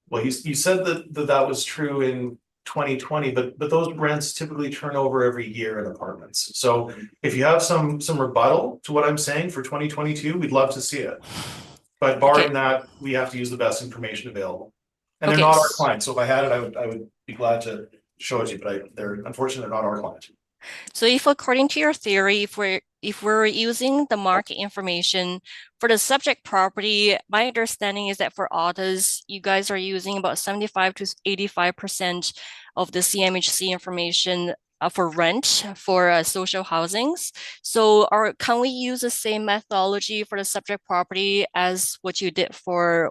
Well, you said that was true in 2020, but those rents typically turn over every year in apartments. So if you have some rebuttal to what I'm saying for 2022, we'd love to see it. But barring that, we have to use the best information available. And they're not our clients. So if I had it, I would be glad to show it to you, but they're unfortunately not our client. So if according to your theory, if we're using the market information for the subject property, my understanding is that for autos, you guys are using about 75 to 85% of the CMHC information for rent for social housings. So can we use the same methodology for the subject property as what you did for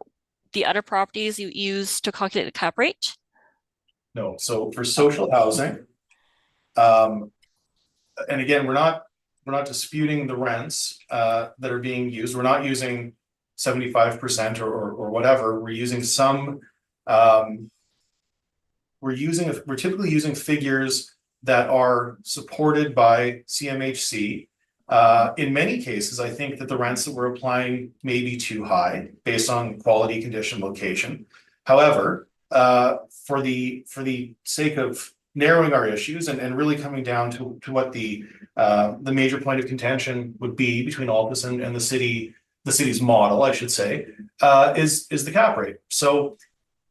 the other properties you use to calculate the cap rate? No, so for social housing, and again, we're not disputing the rents that are being used. We're not using 75% or whatever. We're using some. We're typically using figures that are supported by CMHC. In many cases, I think that the rents that we're applying may be too high based on quality, condition, location. However, for the sake of narrowing our issues and really coming down to what the major point of contention would be between Altus and the city's model, I should say, is the cap rate. So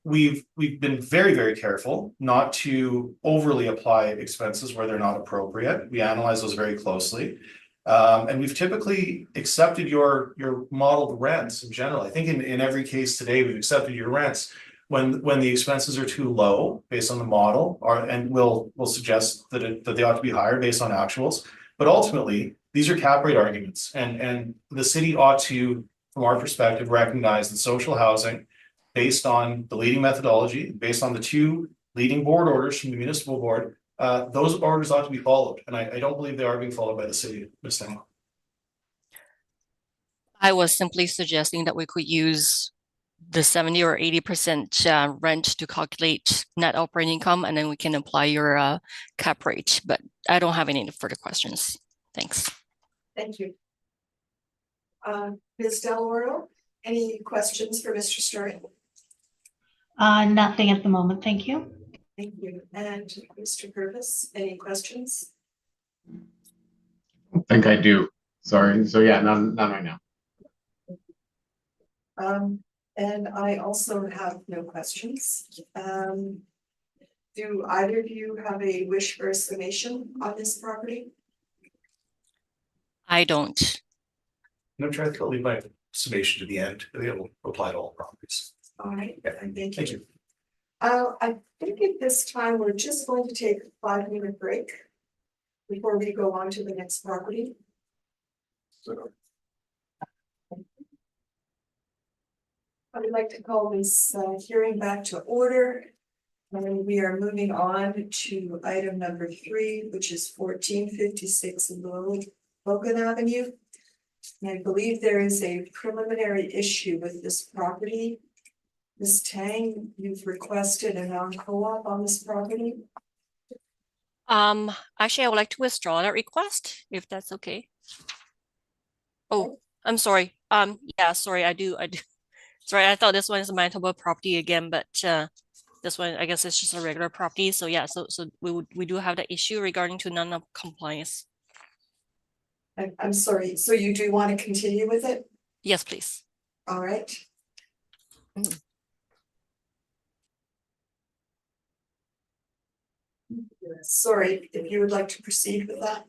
we've been very, very careful not to overly apply expenses where they're not appropriate. We analyze those very closely. And we've typically accepted your modeled rents in general. I think in every case today, we've accepted your rents when the expenses are too low based on the model, and we'll suggest that they ought to be higher based on actuals. But ultimately, these are cap rate arguments, and the city ought to, from our perspective, recognize that social housing, based on the leading methodology, based on the two leading board orders from the municipal board, those orders ought to be followed, and I don't believe they are being followed by the city, Ms. Thing. I was simply suggesting that we could use the 70 or 80% rent to calculate net operating income, and then we can apply your cap rate. But I don't have any further questions. Thanks. Thank you. Ms. Deloro, any questions for Mr. Sturry? Nothing at the moment, thank you. Thank you. And Mr. Purvis, any questions? I think I do. Sorry. So yeah, none right now. And I also have no questions. Do either of you have a wish for a summation on this property? I don't. No, try to leave my summation to the end. It'll apply to all properties. All right, thank Thank you. you. I think at this time, we're just going to take a 5-minute break before we go on to the next property. So, I would like to call this hearing back to order. And we are moving on to item number 3, which is 1456 Logan Avenue. And I believe there is a preliminary issue with this property. Ms. Tang, you've requested a non-co-op on this property. Actually, I would like to withdraw that request, if that's okay. Oh, I'm sorry. Yeah, sorry, I do. Sorry, I thought this one is a Manitoba property again, but this one, I guess it's just a regular property. So yeah, so we do have the issue regarding to non-compliance. I'm sorry, so you do want to continue with it? Yes, please. All right. Sorry, if you would like to proceed with that.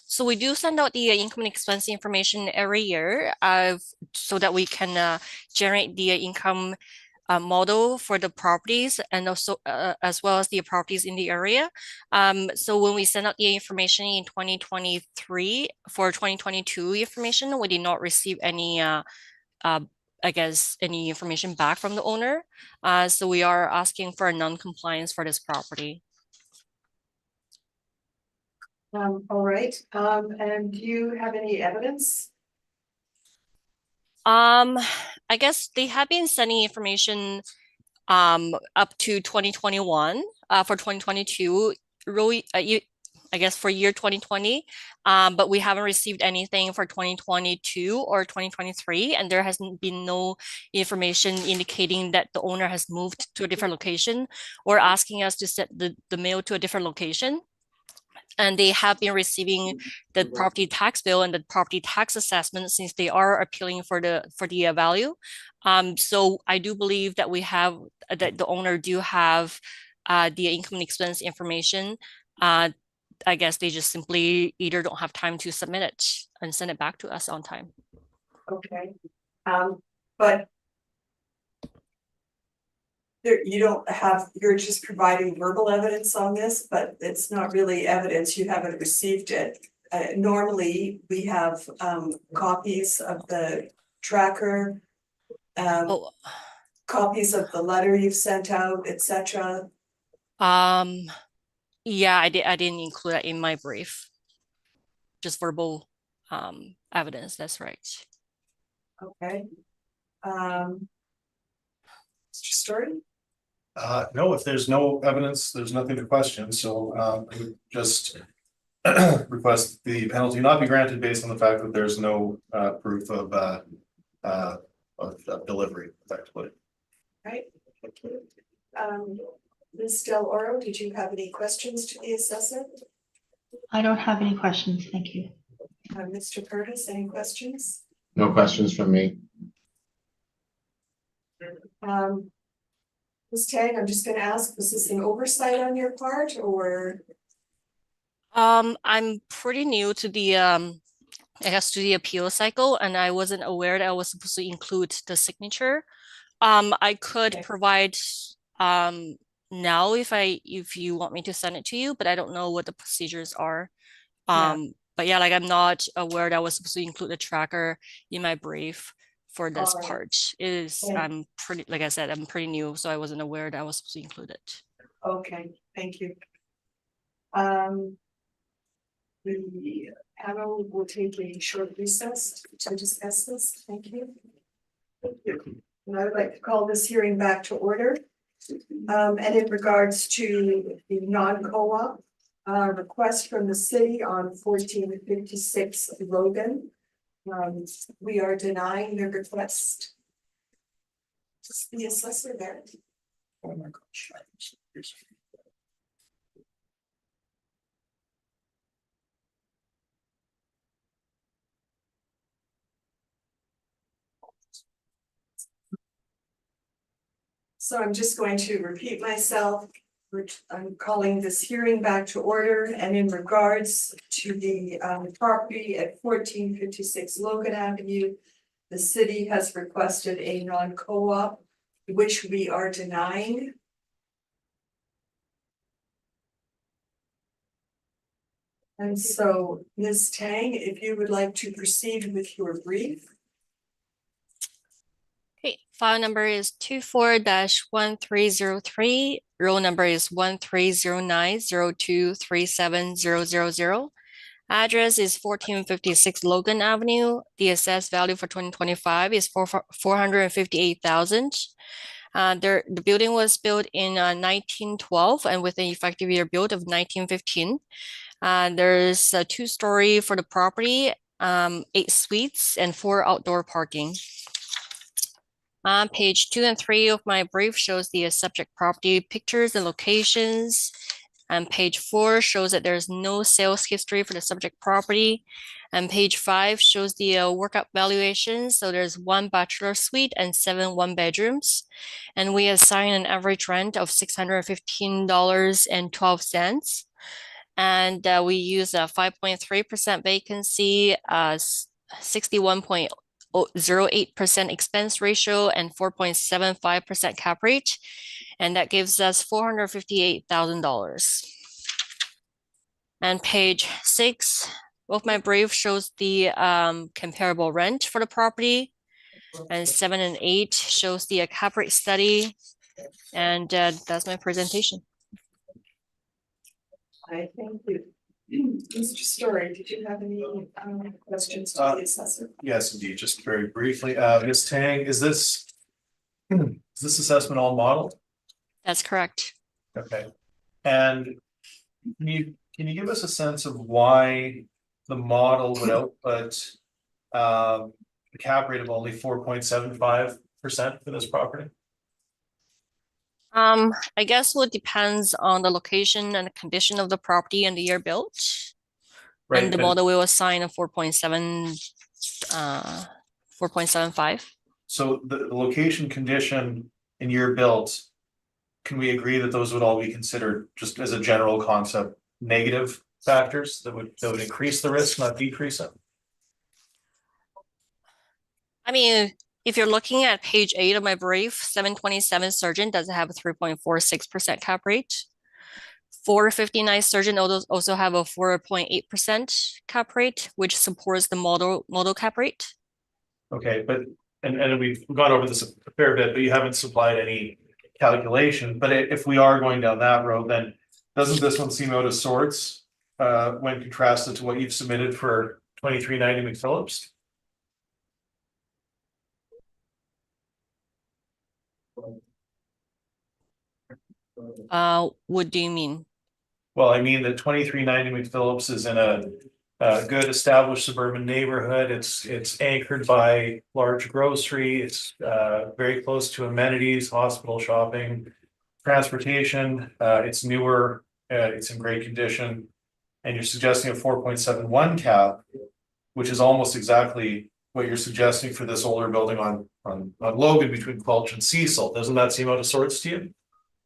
So we do send out the income and expense information every year, so that we can generate the income model for the properties and also as well as the properties in the area. So when we send out the information in 2023 for 2022 information, we did not receive any I guess any information back from the owner. So we are asking for a non-compliance for this property. All right, and do you have any evidence? I guess they have been sending information up to 2021 for 2022 really I guess for year 2020, but we haven't received anything for 2022 or 2023, and there hasn't been no information indicating that the owner has moved to a different location or asking us to send the mail to a different location. And they have been receiving the property tax bill and the property tax assessment since they are appealing for the value. So I do believe that we have that the owner do have the income and expense information. I guess they just simply either don't have time to submit it and send it back to us on time. Okay, but you don't have, you're just providing verbal evidence on this, but it's not really evidence, you haven't received it. Normally, we have copies of the tracker, Oh, copies of the letter you've sent out, etc. yeah, I didn't include that in my brief. Just verbal evidence, that's right. Okay. Mr. Story? No, if there's no evidence, there's nothing to question, so I would just request the penalty not be granted based on the fact that there's no proof of delivery effectively. Right, thank you. Ms. Del Oro, did you have any questions to the assessor? I don't have any questions, thank you. Mr. Curtis, any questions? No questions from me. Ms. Tang, I'm just gonna ask, was this an oversight on your part or? I'm pretty new to the I guess to the appeal cycle, and I wasn't aware that I was supposed to include the signature. I could Okay. provide now if you want me to send it to you, but I don't know what the procedures are. But yeah, like I'm not aware that I was supposed to include the tracker in my brief for this Alright. part. It is Yeah. I'm pretty, like I said, I'm pretty new, so I wasn't aware that I was supposed to include it. Okay, thank you. The panel will take a short recess to discuss this. Thank you. Thank you. And I would like to call this hearing back to order. And in regards to the non-co-op request from the city on 1456 Logan, We are denying the request. Is the assessor there? Oh my gosh. So I'm just going to repeat myself. I'm calling this hearing back to order, and in regards to the property at 1456 Logan Avenue. The city has requested a non-co-op, which we are denying. And so, Ms. Tang, if you would like to proceed with your brief. Okay, file number is 24-1303. Roll number is 1309023700. Address is 1456 Logan Avenue. The assessed value for 2025 is 458,000. The building was built in 1912 and with an effective year built of 1915. There's a 2-story for the property, 8 suites and 4 outdoor parking. Page 2 and 3 of my brief shows the subject property pictures and locations. And page 4 shows that there's no sales history for the subject property. And page 5 shows the workup valuations. So there's 1 bachelor suite and 7 one-bedrooms. And we assign an average rent of $615.12. And we use a 5.3% vacancy, 61.08% expense ratio, and 4.75% cap rate. And that gives us $458,000. And page 6 of my brief shows the comparable rent for the property. And 7 and 8 shows the cap rate study. And that's my presentation. I thank you. Mr. Story, did you have any questions to the assessor? Yes, indeed, just very briefly, Ms. Tang, is this assessment all modeled? That's correct. Okay, and can you give us a sense of why the model would output a cap rate of only 4.75% for this property? I guess what depends on the location and the condition of the property and the year built. Right, And the model will assign a 4.75. So the location, condition, and year built, can we agree that those would all be considered, just as a general concept, negative factors that would increase the risk, not decrease it? I mean, if you're looking at page 8 of my brief, 727 Surgeon does have a 3.46% cap rate. 459 Surgeon also have a 4.8% cap rate, which supports the model cap rate. Okay, but and we've gone over this a fair bit, but you haven't supplied any calculation. But if we are going down that road, then doesn't this one seem out of sorts when contrasted to what you've submitted for 2390 McPhillips? What do you mean? Well, I mean, the 2390 McPhillips is in a good established suburban neighborhood. It's anchored by large grocery. It's very close to amenities, hospital, shopping, transportation. It's newer. It's in great condition. And you're suggesting a 4.71 cap, which is almost exactly what you're suggesting for this older building on Logan between Quelch and Cecil. Doesn't that seem out of sorts to you?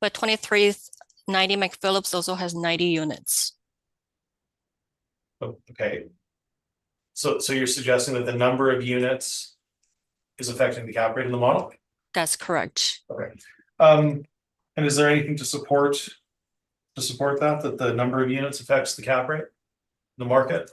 But 2390 McPhillips also has 90 units. Oh, okay. So you're suggesting that the number of units is affecting the cap rate in the model? That's correct. Okay. And is there anything to support that the number of units affects the cap rate in the market?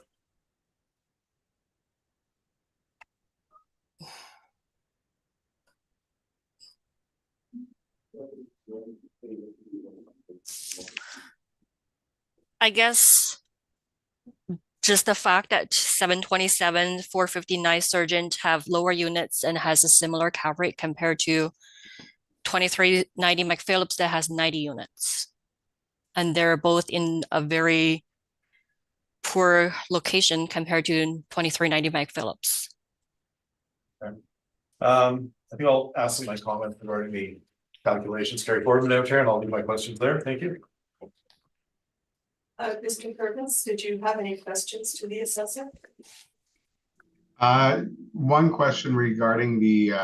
I guess just the fact that 727, 459 Surgeon have lower units and has a similar cap rate compared to 2390 McPhillips that has 90 units. And they're both in a very poor location compared to 2390 McPhillips. I think I'll ask my comment regarding the calculations carried forward, Madam Chair, and I'll leave my questions there. Thank you. Mr. Purvis, did you have any questions to the assessor? One question regarding the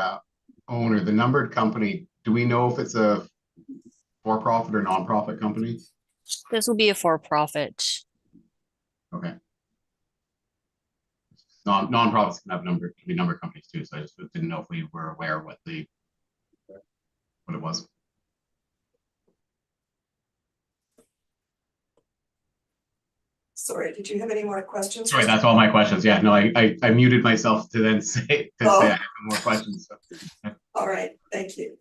owner, the numbered company. Do we know if it's a for-profit or non-profit company? This will be a for-profit. Okay. Non-profits can be numbered companies too, so I just didn't know if we were aware what it was. Sorry, did you have any more questions? Sorry, that's all my questions. Yeah, no, I muted myself to then say I have more questions. So. All right, thank you.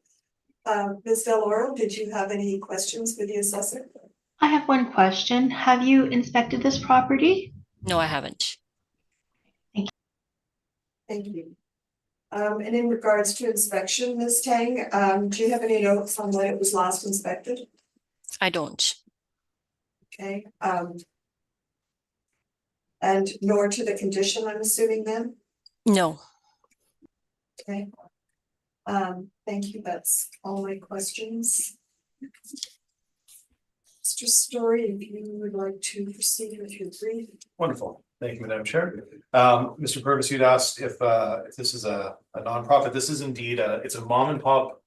Ms. Del Oro, did you have any questions for the assessor? I have one question. Have you inspected this property? No, I haven't. Thank you. And in regards to inspection, Ms. Tang, do you have any notes on when it was last inspected? I don't. Okay, and nor to the condition, I'm assuming then? No. Okay. Thank you, that's all my questions. Mr. Story, if you would like to proceed with your brief. Wonderful. Thank you, Madam Chair. Mr. Purvis, you'd asked if this is a nonprofit. This is indeed it's a mom and pop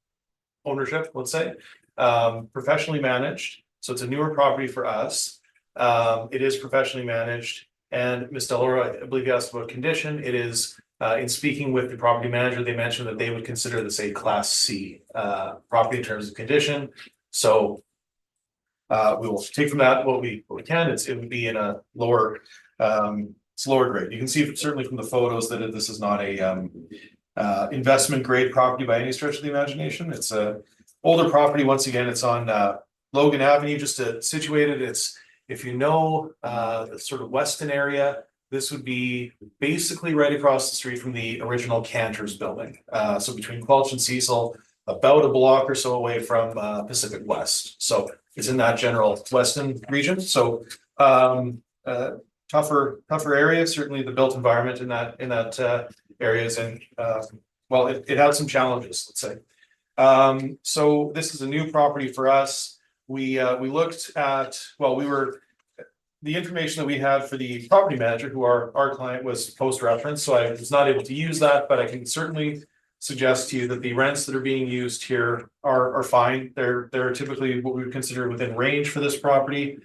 ownership, let's say, professionally managed. So it's a newer property for us. It is professionally managed. And Ms. Del Oro, I believe you asked about condition. It is in speaking with the property manager, they mentioned that they would consider this a Class C property in terms of condition. So we will take from that what we can. It would be in a lower, it's lower grade. You can see certainly from the photos that this is not a investment grade property by any stretch of the imagination. It's a older property. Once again, it's on Logan Avenue, just to situate it. It's, if you know the sort of Weston area, this would be basically right across the street from the original Cantor's building. So between Quelch and Cecil, about a block or so away from Pacific West. So it's in that general Weston region. So tougher area. Certainly the built environment in that area is in well, it had some challenges, let's say. So this is a new property for us. We looked at, well, the information that we had for the property manager, who our client was post-reference, so I was not able to use that, but I can certainly suggest to you that the rents that are being used here are fine. They're typically what we would consider within range for this property.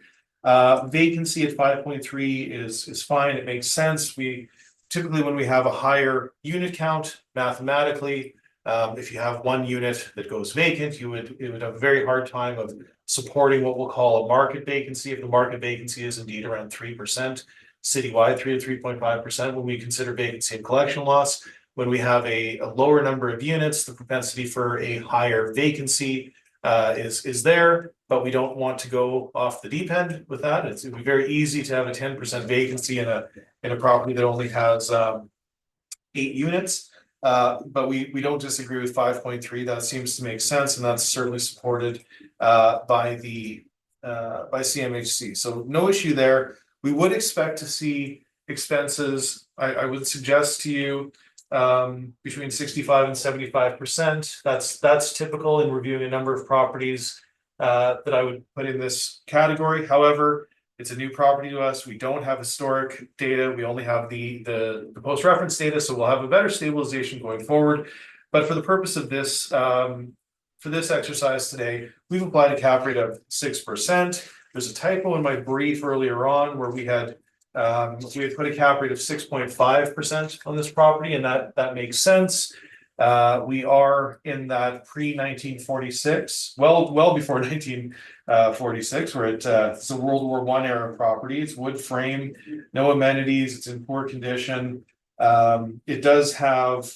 Vacancy at 5.3 is fine. It makes sense. We typically, when we have a higher unit count, mathematically, if you have one unit that goes vacant, it would have a very hard time of supporting what we'll call a market vacancy. If the market vacancy is indeed around 3%, citywide 3 to 3.5%, when we consider vacancy and collection loss. When we have a lower number of units, the propensity for a higher vacancy is there, but we don't want to go off the deep end with that. It would be very easy to have a 10% vacancy in a property that only has 8 units. But we don't disagree with 5.3. That seems to make sense, and that's certainly supported by CMHC. So no issue there. We would expect to see expenses. I would suggest to you between 65 and 75%. That's typical in reviewing a number of properties that I would put in this category. However, it's a new property to us. We don't have historic data. We only have the post-reference data, so we'll have a better stabilization going forward. But for the purpose of this, for this exercise today, we've applied a cap rate of 6%. There's a typo in my brief earlier on where we had put a cap rate of 6.5% on this property, and that makes sense. We are in that pre-1946, well before 1946. We're at it's a World War I era property. It's wood frame, no amenities. It's in poor condition. It does have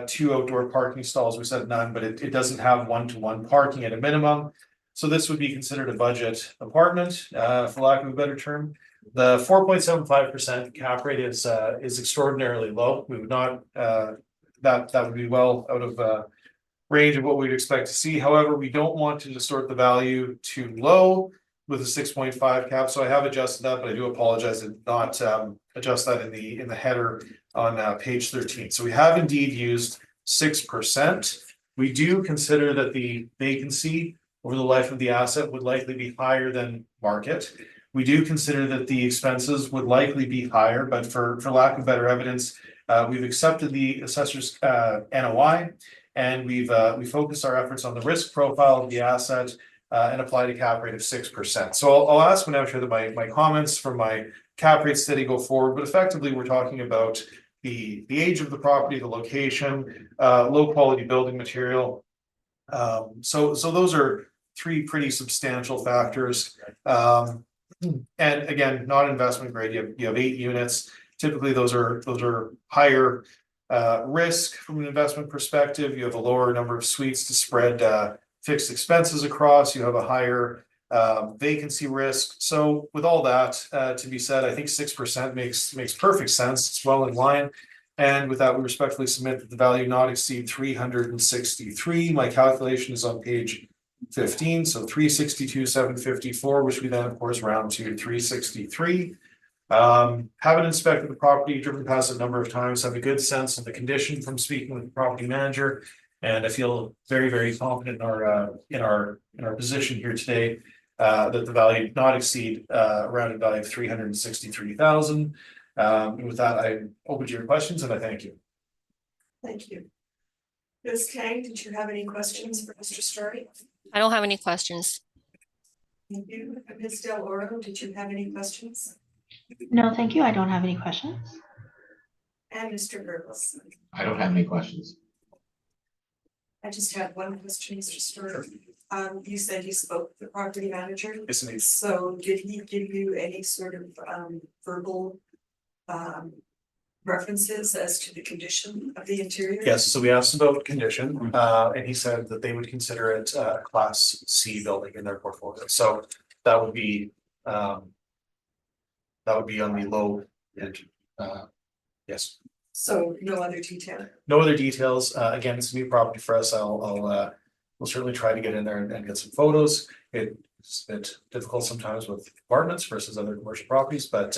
2 outdoor parking stalls. We said none, but it doesn't have one-to-one parking at a minimum. So this would be considered a budget apartment, for lack of a better term. The 4.75% cap rate is extraordinarily low. We would not that would be well out of range of what we'd expect to see. However, we don't want to distort the value too low with a 6.5 cap. So I have adjusted that, but I do apologize and not adjust that in the header on page 13. So we have indeed used 6%. We do consider that the vacancy over the life of the asset would likely be higher than market. We do consider that the expenses would likely be higher, but for lack of better evidence, we've accepted the assessor's NOI, and we focused our efforts on the risk profile of the asset and applied a cap rate of 6%. So I'll ask Madam Chair that my comments for my cap rate study go forward, but effectively we're talking about the age of the property, the location, low quality building material. So those are three pretty substantial factors. And again, not investment grade. You have 8 units. Typically, those are higher risk from an investment perspective. You have a lower number of suites to spread fixed expenses across. You have a higher vacancy risk. So with all that to be said, I think 6% makes perfect sense. It's well in line. And with that, we respectfully submit that the value not exceed 363. My calculation is on page 15, so 362,754, which we then of course round to 363. Haven't inspected the property, driven past it a number of times, have a good sense of the condition from speaking with the property manager, and I feel very, very confident in our position here today that the value not exceed a rounded value of 363,000. And with that, I open to your questions and I thank you. Thank you. Ms. Kang, did you have any questions for Mr. Story? I don't have any questions. Thank you. Ms. Del Oro, did you have any questions? No, thank you. I don't have any questions. And Mr. Burgos? I don't have any questions. I just had one question, Mr. Story. You said you spoke with the property manager. Yes, indeed. So did he give you any sort of verbal references as to the condition of the interior? Yes, so we asked about condition, and he said that they would consider it a Class C building in their portfolio. So that would be on the low end. Yes. So no other detail? No other details. Again, it's a new property for us. We'll certainly try to get in there and get some photos. It's a bit difficult sometimes with apartments versus other commercial properties, but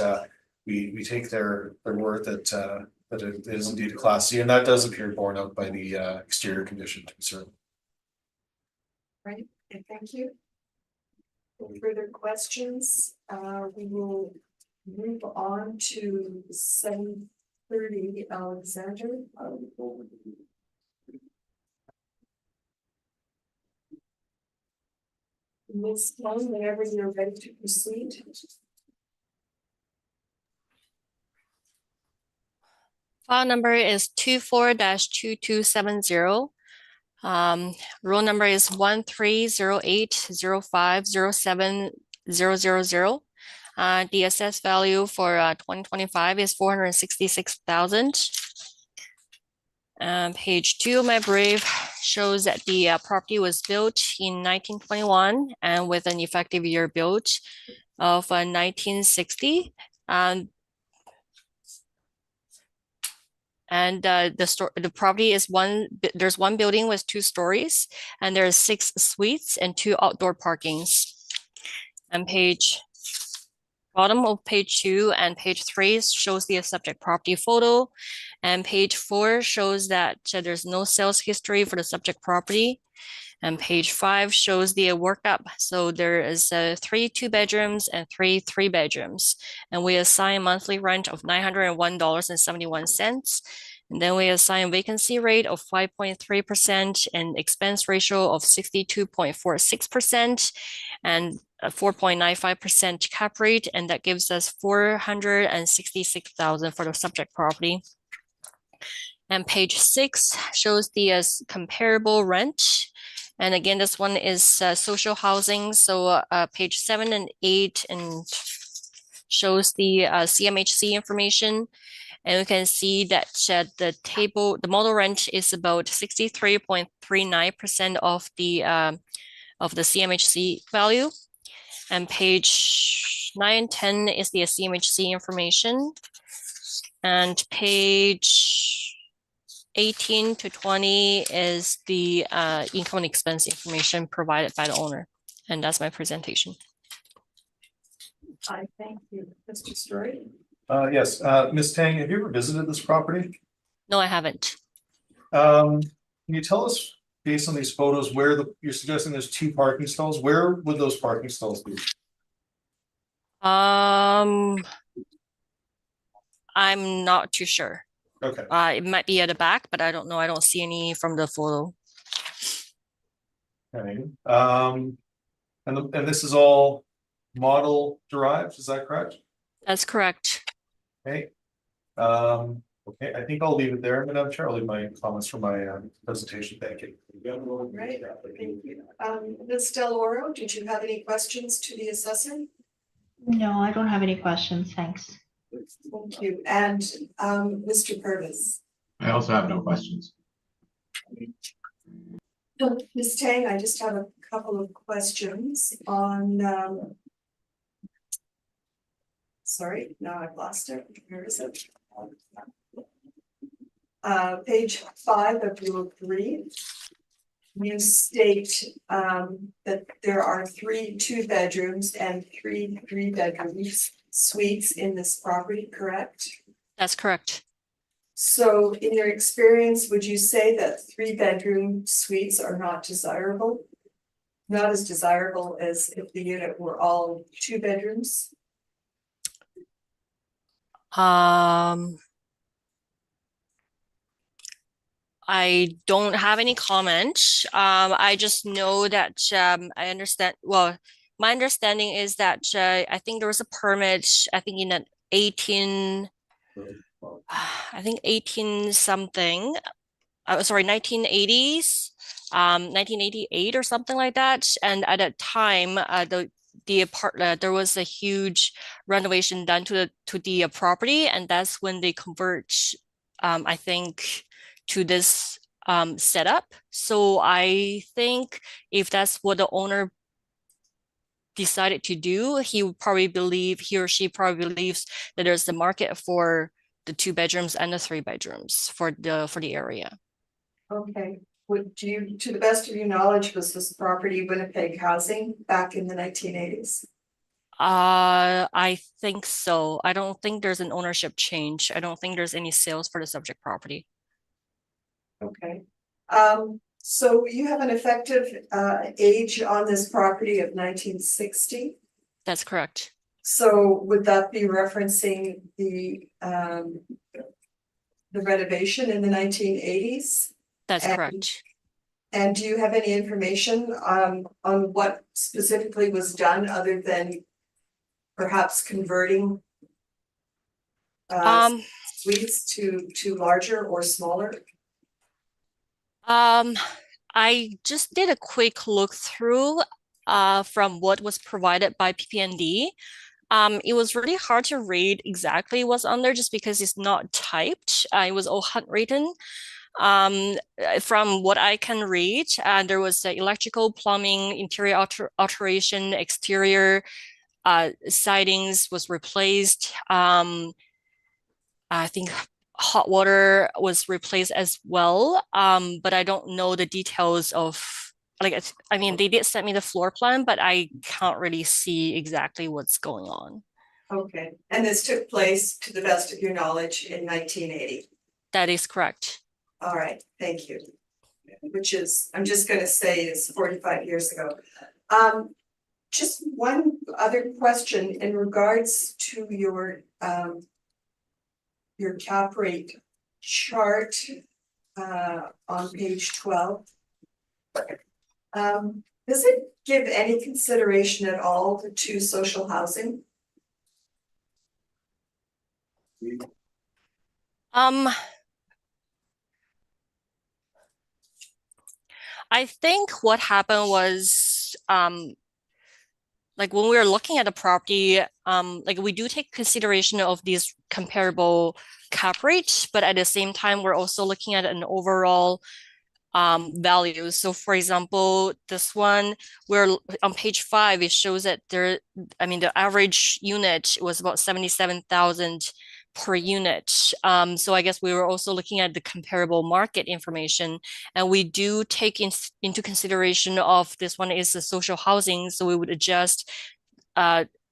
we take their word that it is indeed a Class C, and that does appear borne out by the exterior condition to be certain. Right, and thank you. Any further questions? We will move on to 730 Alexander. Ms. Sloan, whenever you're ready to proceed. File number is 24-2270. Roll number is 1308050700. The assessed value for 2025 is 466,000. Page 2 of my brief shows that the property was built in 1921 and with an effective year built of 1960. And the property is there's one building with 2 stories, and there's 6 suites and 2 outdoor parkings. And bottom of page 2 and page 3 shows the subject property photo, and page 4 shows that there's no sales history for the subject property. And page 5 shows the workup. So there is 3 2-bedrooms and 3 3-bedrooms. And we assign monthly rent of $901.71. And then we assign vacancy rate of 5.3% and expense ratio of 62.46% and a 4.95% cap rate. And that gives us 466,000 for the subject property. And page 6 shows the comparable rent. And again, this one is social housing. So page 7 and 8 shows the CMHC information. And we can see that the model rent is about 63.39% of the CMHC value. And page 9 and 10 is the CMHC information. And page 18 to 20 is the income and expense information provided by the owner. And that's my presentation. I thank you, Mr. Story. Yes, Ms. Tang, have you ever visited this property? No, I haven't. Can you tell us, based on these photos, you're suggesting there's 2 parking stalls, where would those parking stalls be? I'm not too sure. Okay, It might be at the back, but I don't know. I don't see any from the photo. okay, and this is all model derived, is that correct? That's correct. Okay. Okay, I think I'll leave it there, Madam Chair. I'll leave my comments for my presentation. Thank you. Right, thank you. Ms. Deloro, did you have any questions to the assessor? No, I don't have any questions. Thanks. Thank you. And Mr. Purvis? I also have no questions. Ms. Tang, I just have a couple of questions on sorry, now I've lost it. Where is it? Page 5 of your brief. You state that there are 3 2-bedrooms and 3 3-bedroom suites in this property, correct? That's correct. So in your experience, would you say that 3-bedroom suites are not desirable? Not as desirable as if the unit were all 2 bedrooms? I don't have any comment. I just know that I understand. Well, my understanding is that I think there was a permit. I think in an 18, I think 18 something. Sorry, 1980s, 1988 or something like that. And at that time, there was a huge renovation done to the property, and that's when they convert, I think, to this setup. So I think if that's what the owner decided to do, he or she probably believes that there's the market for the 2 bedrooms and the 3 bedrooms for the area. Okay, to the best of your knowledge, was this property Winnipeg housing back in the 1980s? I think so. I don't think there's an ownership change. I don't think there's any sales for the subject property. Okay. So you have an effective age on this property of 1960. That's correct. So would that be referencing the renovation in the 1980s? That's correct. And do you have any information on what specifically was done other than perhaps converting suites to larger or smaller? I just did a quick look through from what was provided by PP&D. It was really hard to read exactly what's on there just because it's not typed. It was all handwritten. From what I can read, there was the electrical, plumbing, interior alteration, exterior sidings was replaced. I think hot water was replaced as well. But I don't know the details of, like, I mean, they did send me the floor plan, but I can't really see exactly what's going on. Okay, and this took place, to the best of your knowledge, in 1980. That is correct. All right, thank you. Which is, I'm just gonna say, is 45 years ago. Just one other question in regards to your cap rate chart on page 12. Does it give any consideration at all to social housing? I think what happened was, like when we were looking at the property, like we do take consideration of these comparable cap rates, but at the same time, we're also looking at an overall values. So for example, this one, we're on page 5, it shows that the average unit was about 77,000 per unit. So I guess we were also looking at the comparable market information, and we do take into consideration of this one is the social housing. So we would adjust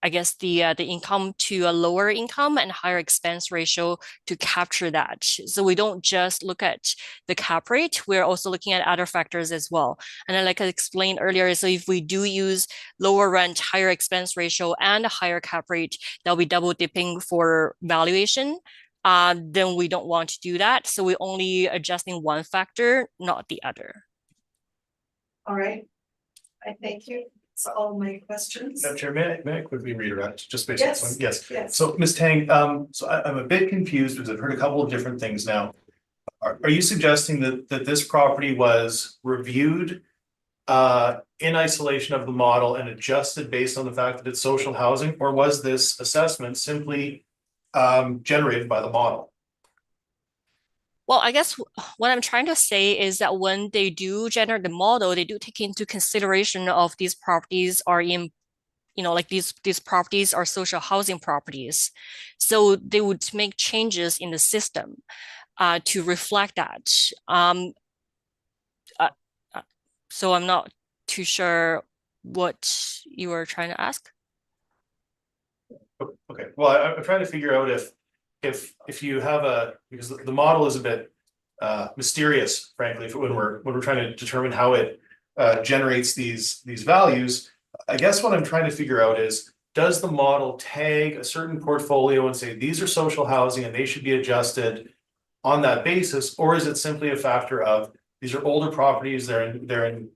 I guess the income to a lower income and higher expense ratio to capture that. So we don't just look at the cap rate, we're also looking at other factors as well. And then, like I explained earlier, so if we do use lower rent, higher expense ratio, and a higher cap rate, that'll be double dipping for valuation. Then we don't want to do that. So we're only adjusting one factor, not the other. All right. I thank you. That's all my questions. Madam Chair, may I quickly redirect, just based on this one? Yes. Yes. So Ms. Tang, so I'm a bit confused because I've heard a couple of different things now. Are you suggesting that this property was reviewed in isolation of the model and adjusted based on the fact that it's social housing, or was this assessment simply generated by the model? Well, I guess what I'm trying to say is that when they do generate the model, they do take into consideration of these properties are in, like these properties are social housing properties. So they would make changes in the system to reflect that. So I'm not too sure what you were trying to ask. Okay, well, I'm trying to figure out if you have because the model is a bit mysterious, frankly, when we're trying to determine how it generates these values. I guess what I'm trying to figure out is, does the model tag a certain portfolio and say these are social housing and they should be adjusted on that basis, or is it simply a factor of these are older properties, they're in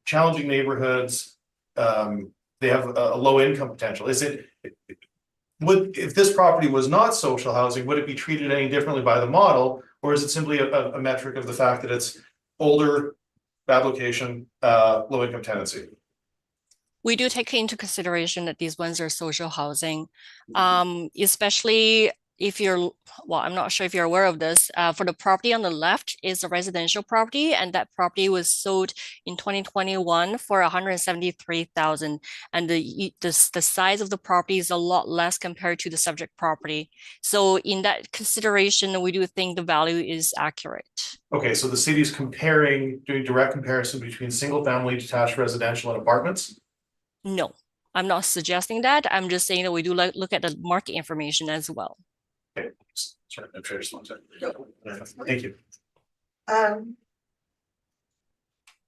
challenging neighborhoods, they have a low income potential? If this property was not social housing, would it be treated any differently by the model, or is it simply a metric of the fact that it's older, bad location, low income tenancy? We do take into consideration that these ones are social housing, especially if I'm not sure if you're aware of this, for the property on the left is a residential property, and that property was sold in 2021 for 173,000. And the size of the property is a lot less compared to the subject property. So in that consideration, we do think the value is accurate. Okay, so the city is doing direct comparison between single family detached residential and apartments? No, I'm not suggesting that. I'm just saying that we do look at the market information as well. Okay, sorry, I'm sure I just want to. Thank you.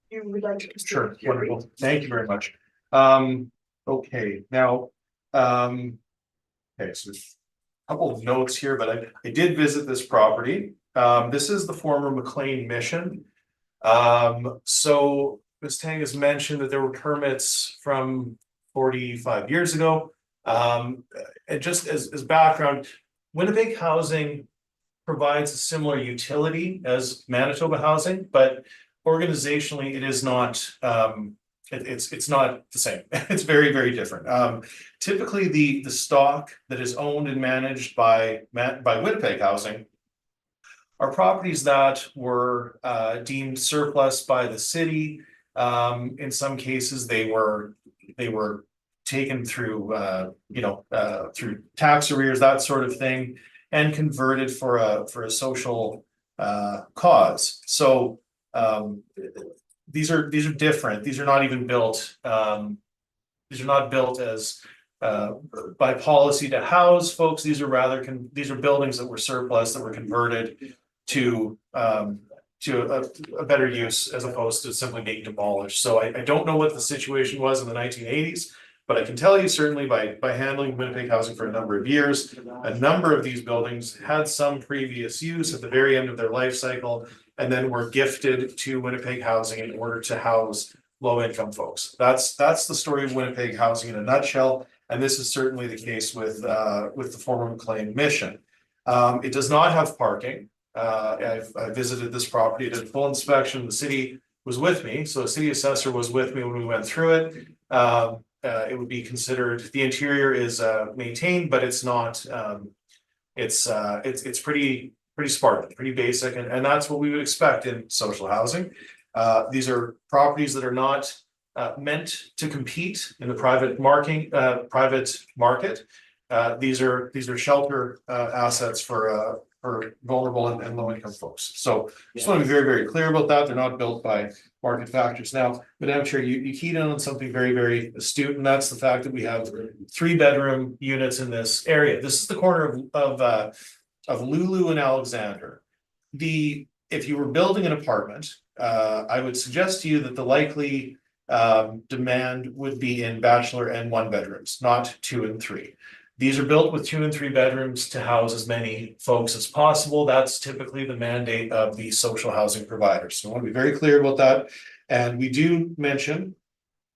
You would like to proceed? Sure, wonderful. Thank you very much. Okay, now, okay, so a couple of notes here, but I did visit this property. This is the former McLean Mission. So Ms. Tang has mentioned that there were permits from 45 years ago. And just as background, Winnipeg Housing provides a similar utility as Manitoba Housing, but organizationally it is not, it's not the same. It's very, very different. Typically the stock that is owned and managed by Winnipeg Housing are properties that were deemed surplus by the city. In some cases, they were taken through through tax arrears, that sort of thing, and converted for a social cause. So these are different. These are not even built. These are not built as by policy to house folks. These are these are buildings that were surplus that were converted to a better use as opposed to simply being demolished. So I don't know what the situation was in the 1980s, but I can tell you certainly by handling Winnipeg Housing for a number of years, a number of these buildings had some previous use at the very end of their life cycle, and then were gifted to Winnipeg Housing in order to house low-income folks. That's the story of Winnipeg Housing in a nutshell, and this is certainly the case with the former McLean Mission. It does not have parking. I visited this property, did a full inspection. The city was with me, so the city assessor was with me when we went through it. It would be considered, the interior is maintained, but it's not. It's pretty Spartan, pretty basic, and that's what we would expect in social housing. These are properties that are not meant to compete in the private market. These are shelter assets for vulnerable and low income folks. So just want to be very, very clear about that. They're not built by market factors. Now, Madam Chair, you keyed in on something very, very astute, and that's the fact that we have 3-bedroom units in this area. This is the corner of Lulu and Alexander. If you were building an apartment, I would suggest to you that the likely demand would be in bachelor and 1-bedrooms, not 2 and 3. These are built with 2 and 3 bedrooms to house as many folks as possible. That's typically the mandate of the social housing providers. So I want to be very clear about that. And we do mention,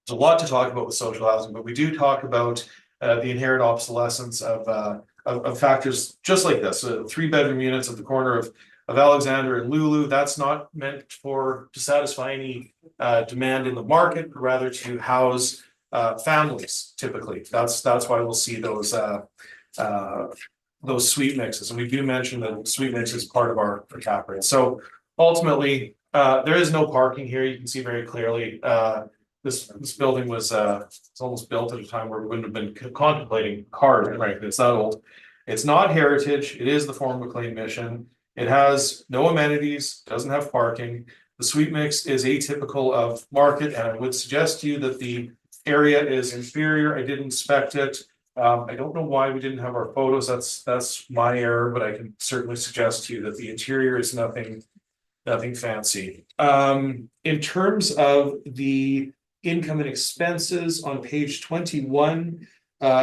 there's a lot to talk about with social housing, but we do talk about the inherent obsolescence of factors just like this. 3-bedroom units at the corner of Alexander and Lulu, that's not meant to satisfy any demand in the market, but rather to house families. Typically, that's why we'll see those suite mixes, and we do mention that suite mix is part of our cap rate. So ultimately, there is no parking here. You can see very clearly. This building was it's almost built at a time where we wouldn't have been contemplating cars. Right, it's that old. It's not heritage. It is the former McLean mission. It has no amenities. Doesn't have parking. The suite mix is atypical of market, and I would suggest to you that the area is inferior. I did inspect it. I don't know why we didn't have our photos. That's my error, but I can certainly suggest to you that the interior is nothing fancy. In terms of the income and expenses on page 21,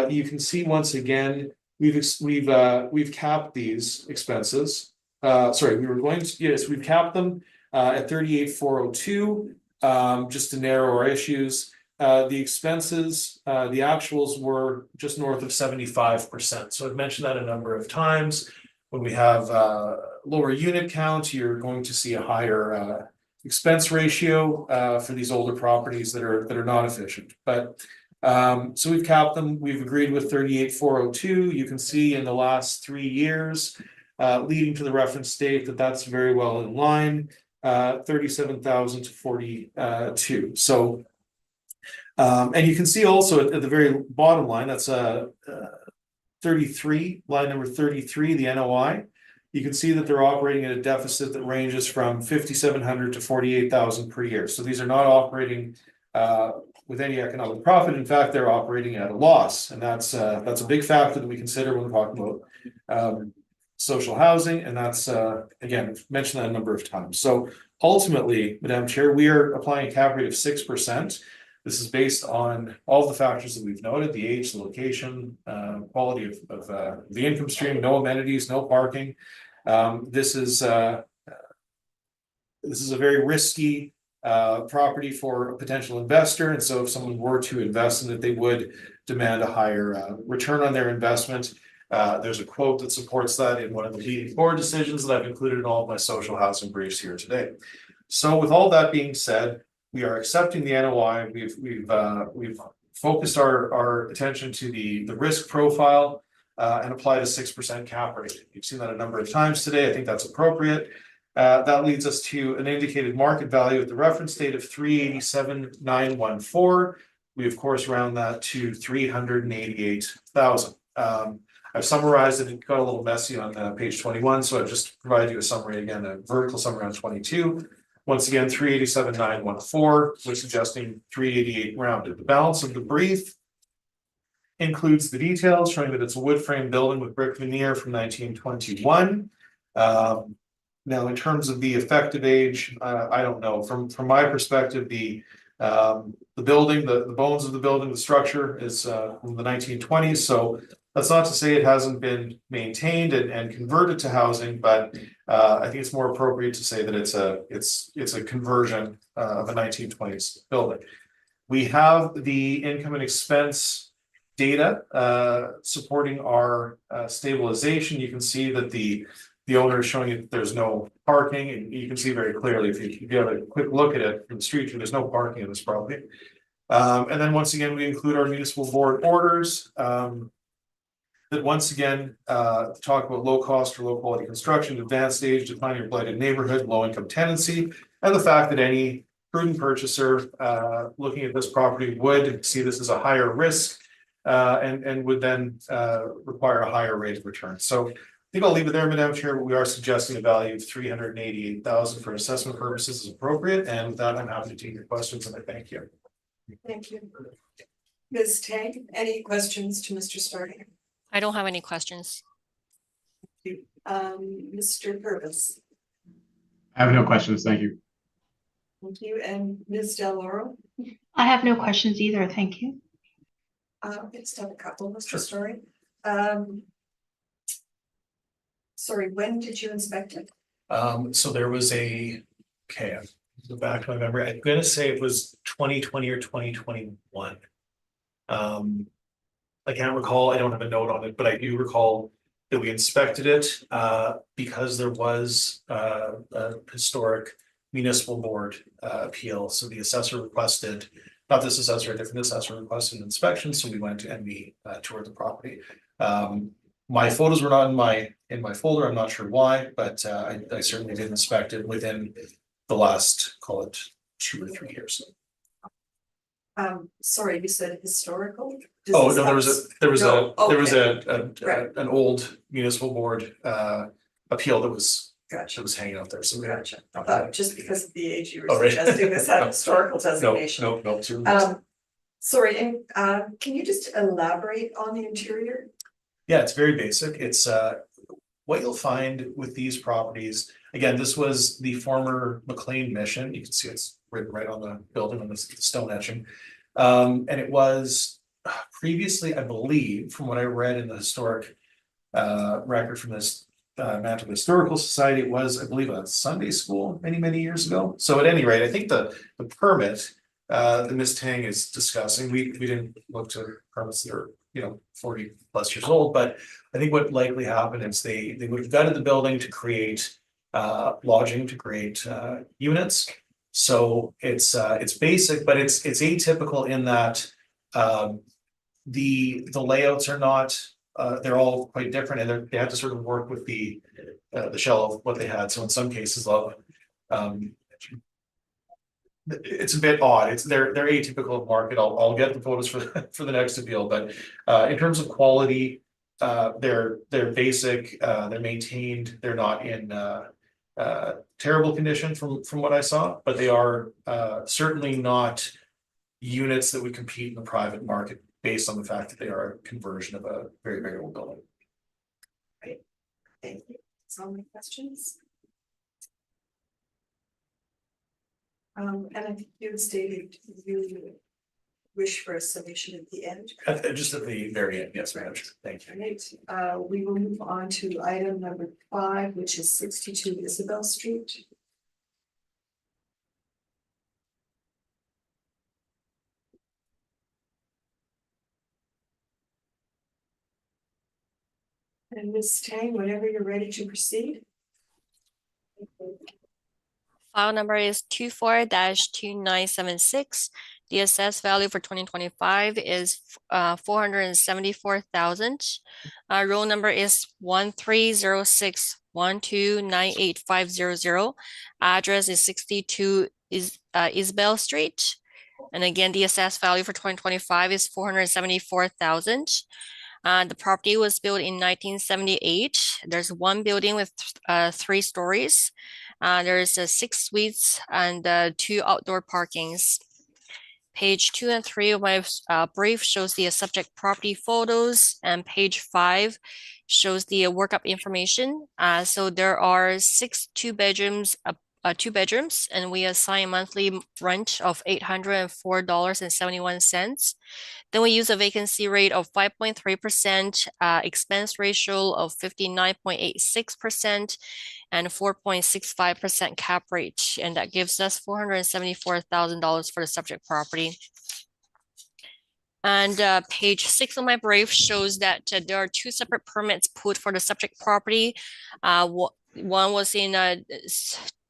you can see once again we've capped these expenses. We've capped them at 38,402 just to narrow our issues. The expenses, the actuals were just north of 75%. So I've mentioned that a number of times. When we have lower unit count, you're going to see a higher expense ratio for these older properties that are not efficient. But so we've capped them. We've agreed with 38,402. You can see in the last 3 years, leading to the reference date, that's very well in line. 37,000 to 42. So. And you can see also at the very bottom line, that's 33, line number 33, the NOI. You can see that they're operating at a deficit that ranges from 5,700 to 48,000 per year. So these are not operating with any economic profit. In fact, they're operating at a loss, and that's a big factor that we consider when we're talking about social housing. And that's again, I've mentioned that a number of times. So ultimately, Madam Chair, we are applying a cap rate of 6%. This is based on all the factors that we've noted: the age, the location, quality of the income stream, no amenities, no parking. This is a very risky property for a potential investor, and so if someone were to invest in it, they would demand a higher return on their investment. There's a quote that supports that in one of the leading board decisions that I've included in all of my social housing briefs here today. So with all that being said, we are accepting the NOI. We've focused our attention to the risk profile and applied a 6% cap rate. You've seen that a number of times today. I think that's appropriate. That leads us to an indicated market value at the reference date of 387,914. We of course round that to 388,000. I've summarized it. It got a little messy on page 21, so I've just provided you a summary again, a vertical summary on 22. Once again, 387,914. We're suggesting 388 rounded. The balance of the brief includes the details showing that it's a wood frame building with brick veneer from 1921. Now, in terms of the effective age, I don't know. From my perspective, the building, the bones of the building, the structure is from the 1920s. So that's not to say it hasn't been maintained and converted to housing, but I think it's more appropriate to say that it's a conversion of a 1920s building. We have the income and expense data supporting our stabilization. You can see that the owner is showing you that there's no parking, and you can see very clearly if you have a quick look at it from the street view, there's no parking in this property. And then once again, we include our municipal board orders that once again talk about low cost or low quality construction, advanced age, declining or blighted neighborhood, low income tenancy, and the fact that any prudent purchaser looking at this property would see this as a higher risk and would then require a higher rate of return. So think I'll leave it there, Madam Chair, but we are suggesting a value of 388,000 for assessment purposes is appropriate, and with that, I'm happy to take your questions, and I thank you. Thank you. Ms. Tang, any questions to Mr. Starting? I don't have any questions. Mr. Purvis, I have no questions, thank you. thank you, and Ms. Del Oro? I have no questions either, thank you. Let's have a couple, Mr. Story. Sorry, when did you inspect it? So there was okay, I'll go back to my memory. I'm gonna say it was 2020 or 2021. I can't recall, I don't have a note on it, but I do recall that we inspected it because there was a historic municipal board appeal. So the assessor requested, not this assessor, a different assessor requested an inspection. So we went and we toured the property. My photos were not in my folder. I'm not sure why, but I certainly did inspect it within the last, call it 2 or 3 years. Sorry, you said historical? Oh, no, there was Right. an old municipal board appeal that was Gotcha, hanging out there. So gotcha. I thought just because of the age you were Oh, right. suggesting this had No. historical designation. No. Sorry, and can you just elaborate on the interior? Yeah, it's very basic. It's what you'll find with these properties. Again, this was the former McLean Mission. You can see it's written right on the building on the stone etching. And it was previously, I believe, from what I read in the historic record from this Manitoba Historical Society, it was, I believe, a Sunday school many years ago. So at any rate, I think the permit that Ms. Tang is discussing, we didn't look to permits that are 40 plus years old, but I think what likely happened is they would have gutted the building to create lodging, to create units. So it's basic, but it's atypical in that the layouts are not they're all quite different, and they have to sort of work with the shell of what they had. So in some cases, it's a bit odd. They're atypical of market. I'll get the photos for the next appeal, but in terms of quality, they're basic, they're maintained, they're not in terrible condition from what I saw, but they are certainly not units that would compete in the private market based on the fact that they are a conversion of a very old building. Right. Thank you. That's all my questions. And I think you stated you wish for a summation at the end. Just at the very end, yes, ma'am. Thank you. Right, we will move on to item number 5, which is 62 Isabel Street. And Ms. Tang, whenever you're ready to proceed. File number is 24-2976. The assessed value for 2025 is 474,000. Roll number is 1306129850. Address is 62 Isabel Street. And again, the assessed value for 2025 is 474,000. The property was built in 1978. There's one building with 3 stories. There's 6 suites and 2 outdoor parkings. Page 2 and 3 of my brief shows the subject property photos, and page 5 shows the workup information. So there are 6 2 bedrooms, and we assign monthly rent of $804.71. Then we use a vacancy rate of 5.3%, expense ratio of 59.86%, and 4.65% cap rate. And that gives us $474,000 for the subject property. And page 6 of my brief shows that there are 2 separate permits put for the subject property. One was in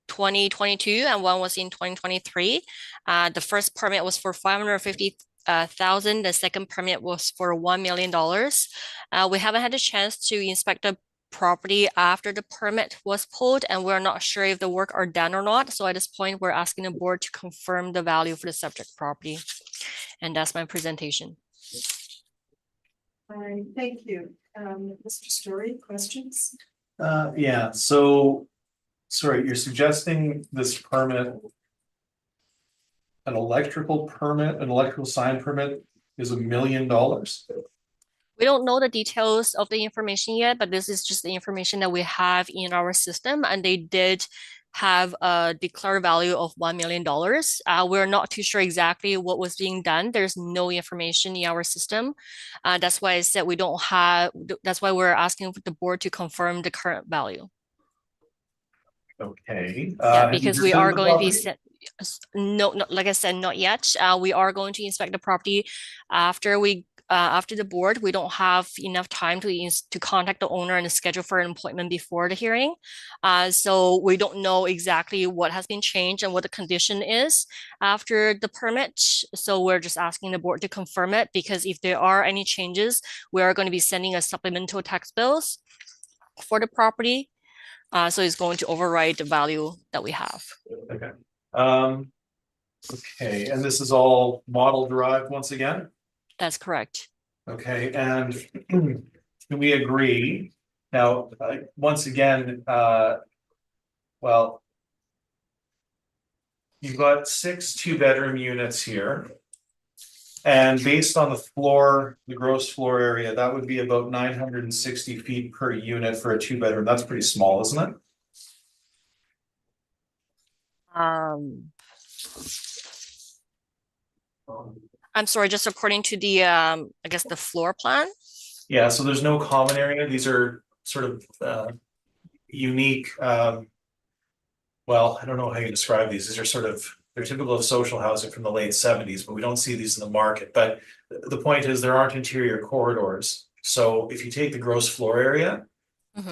2022 and one was in 2023. The first permit was for $550,000. The second permit was for $1 million. We haven't had a chance to inspect the property after the permit was pulled, and we're not sure if the work are done or not. So at this point, we're asking the board to confirm the value for the subject property. And that's my presentation. Thank you. Mr. Story, questions? Yeah, so, sorry, you're suggesting this permit. An electrical sign permit is $1 million? We don't know the details of the information yet, but this is just the information that we have in our system, and they did have a declared value of $1 million. We're not too sure exactly what was being done. There's no information in our system. That's why I said we don't have, that's why we're asking the board to confirm the current value. Okay. Yeah, Have you because we visited are the going to be property? no, like I said, not yet. We are going to inspect the property after the board. We don't have enough time to contact the owner and schedule for an appointment before the hearing. So we don't know exactly what has been changed and what the condition is after the permit. So we're just asking the board to confirm it, because if there are any changes, we are going to be sending a supplemental tax bills for the property. So it's going to override the value that we have. Okay. Okay, and this is all model derived once again? That's correct. Okay, and can we agree? Now, once again, well, you've got 6 2-bedroom units here. And based on the floor, the gross floor area, that would be about 960 feet per unit for a 2-bedroom. That's pretty small, isn't it? I'm sorry, just according to the I guess the floor plan. Yeah, so there's no common area. These are sort of unique. Well, I don't know how you describe these. These are sort of, they're typical of social housing from the late 70s, but we don't see these in the market. But the point is, there aren't interior corridors. So if you take the gross floor area,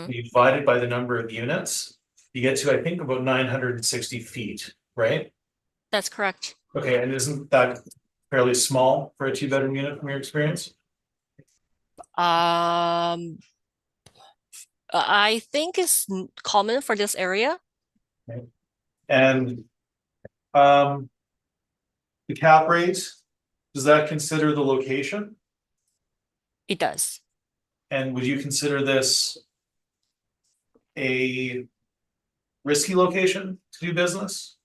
you divide it by the number of units, you get to, I think, about 960 feet, right? That's correct. Okay, and isn't that fairly small for a 2-bedroom unit from your experience? I think it's common for this area. Okay. And the cap rate, does that consider the location? It does. And would you consider this a risky location to do business?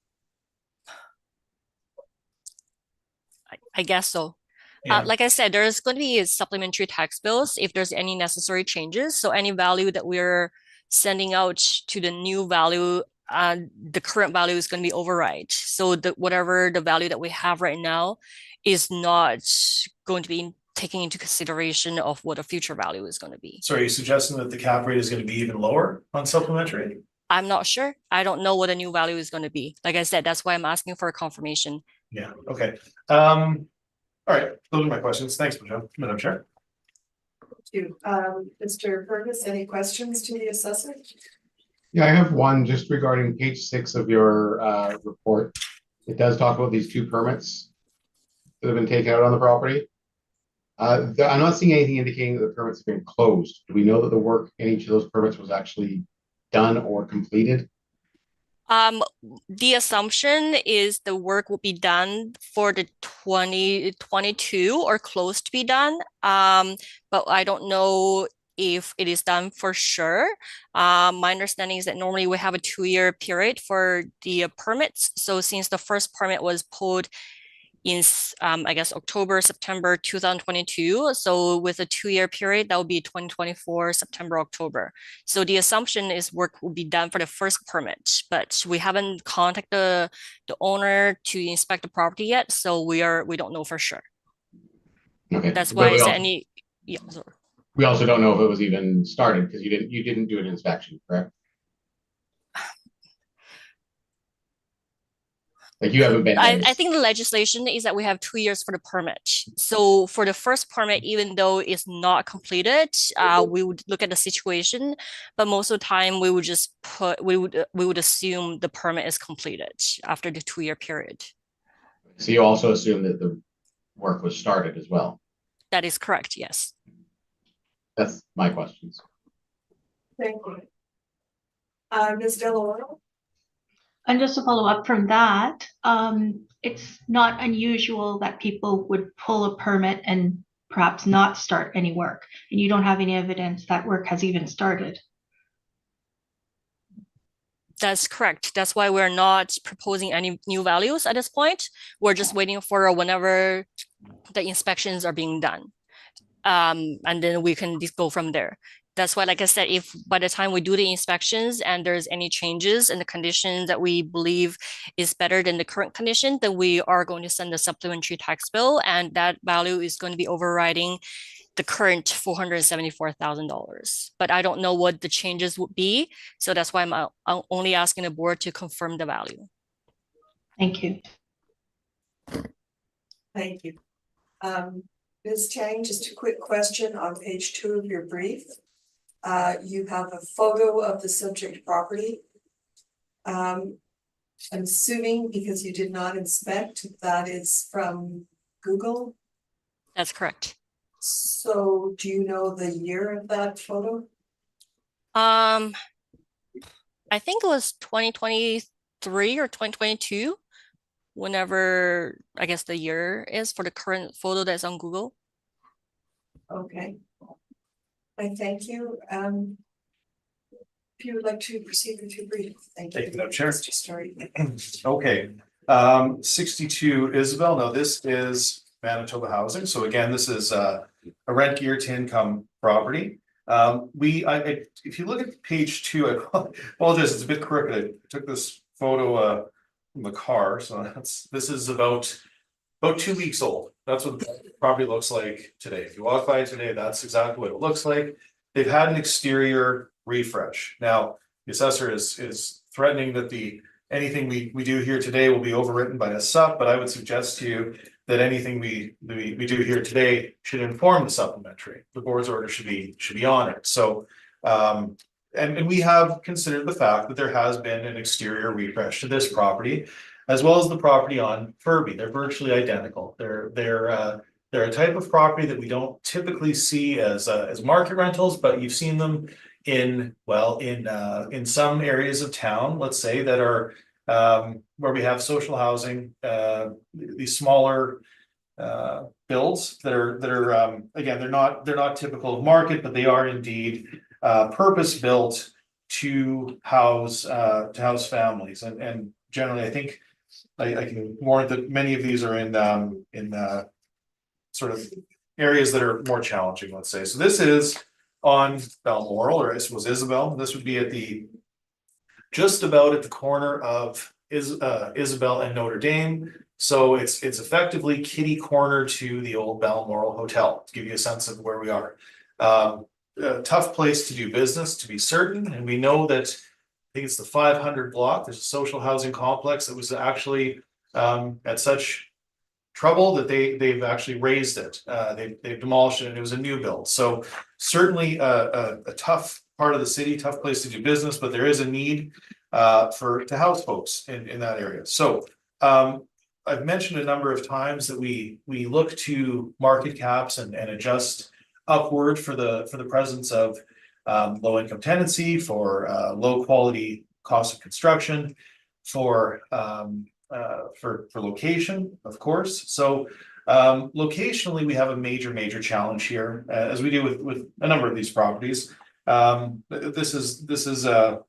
I guess so. Yeah. Like I said, there's going to be supplementary tax bills if there's any necessary changes. So any value that we're sending out to the new value, the current value is going to be override. So whatever the value that we have right now is not going to be taking into consideration of what a future value is going to be. So are you suggesting that the cap rate is going to be even lower on supplementary? I'm not sure. I don't know what a new value is going to be. Like I said, that's why I'm asking for a confirmation. Yeah, okay. All right, those are my questions. Thanks, Madam Chair. Thank you. Mr. Purvis, any questions to the assessor? Yeah, I have one just regarding page 6 of your report. It does talk about these 2 permits that have been taken out on the property. I'm not seeing anything indicating that the permits have been closed. Do we know that the work in each of those permits was actually done or completed? The assumption is the work will be done for the 2022 or close to be done. But I don't know if it is done for sure. My understanding is that normally we have a 2-year period for the permits. So since the first permit was pulled in I guess October, September 2022. So with a 2-year period, that would be 2024, September, October. So the assumption is work will be done for the first permit, but we haven't contacted the owner to inspect the property yet. So we don't know for sure. Okay. That's why I said yeah, sorry. We also don't know if it was even started because you didn't do an inspection, correct? Like you haven't been there. I think the legislation is that we have 2 years for the permit. So for the first permit, even though it's not completed, we would look at the situation, but most of the time we would just we would assume the permit is completed after the 2-year period. So you also assume that the work was started as well? That is correct, yes. That's my questions. Thank you. Ms. Deloro? And just to follow up from that, it's not unusual that people would pull a permit and perhaps not start any work, and you don't have any evidence that work has even started. That's correct. That's why we're not proposing any new values at this point. We're just waiting for whenever the inspections are being done. And then we can just go from there. That's why, like I said, if by the time we do the inspections and there's any changes in the condition that we believe is better than the current condition, then we are going to send a supplementary tax bill, and that value is going to be overriding the current $474,000. But I don't know what the changes would be. So that's why I'm only asking the board to confirm the value. Thank you. Thank you. Ms. Tang, just a quick question on page 2 of your brief. You have a photo of the subject property. I'm assuming because you did not inspect, that is from Google. That's correct. So do you know the year of that photo? I think it was 2023 or 2022, whenever I guess the year is for the current photo that's on Google. Okay. I thank you. If you would like to proceed with your brief, thank you. Thank you, Madam Chair. Sorry. Okay, 62 Isabel. Now this is Manitoba Housing. So again, this is a rent gear to income property. If you look at page 2, I apologize, it's a bit crooked. I took this photo from the car, so this is about 2 weeks old. That's what the property looks like today. If you walk by today, that's exactly what it looks like. They've had an exterior refresh. Now, the assessor is threatening that anything we do here today will be overwritten by a sup, but I would suggest to you that anything we do here today should inform the supplementary. The board's order should be honored. So and we have considered the fact that there has been an exterior refresh to this property, as well as the property on Furby. They're virtually identical. They're a type of property that we don't typically see as market rentals, but you've seen them in some areas of town, let's say, that are where we have social housing, these smaller builds that are again, they're not typical of market, but they are indeed purpose built to house families, and generally I think I can warrant that many of these are in sort of areas that are more challenging, let's say. So this is on Balmoral, or this was Isabel. This would be just about at the corner of Isabel and Notre Dame. So it's effectively kitty corner to the old Balmoral Hotel, to give you a sense of where we are. A tough place to do business, to be certain, and we know that I think it's the 500 block. There's a social housing complex that was actually at such trouble that they've actually raised it. They've demolished it, and it was a new build. So certainly a tough part of the city, tough place to do business, but there is a need to house folks in that area. So I've mentioned a number of times that we look to market caps and adjust upward for the presence of low income tenancy, for low quality cost of construction, for location, of course. So locationally, we have a major challenge here, as we do with a number of these properties. This is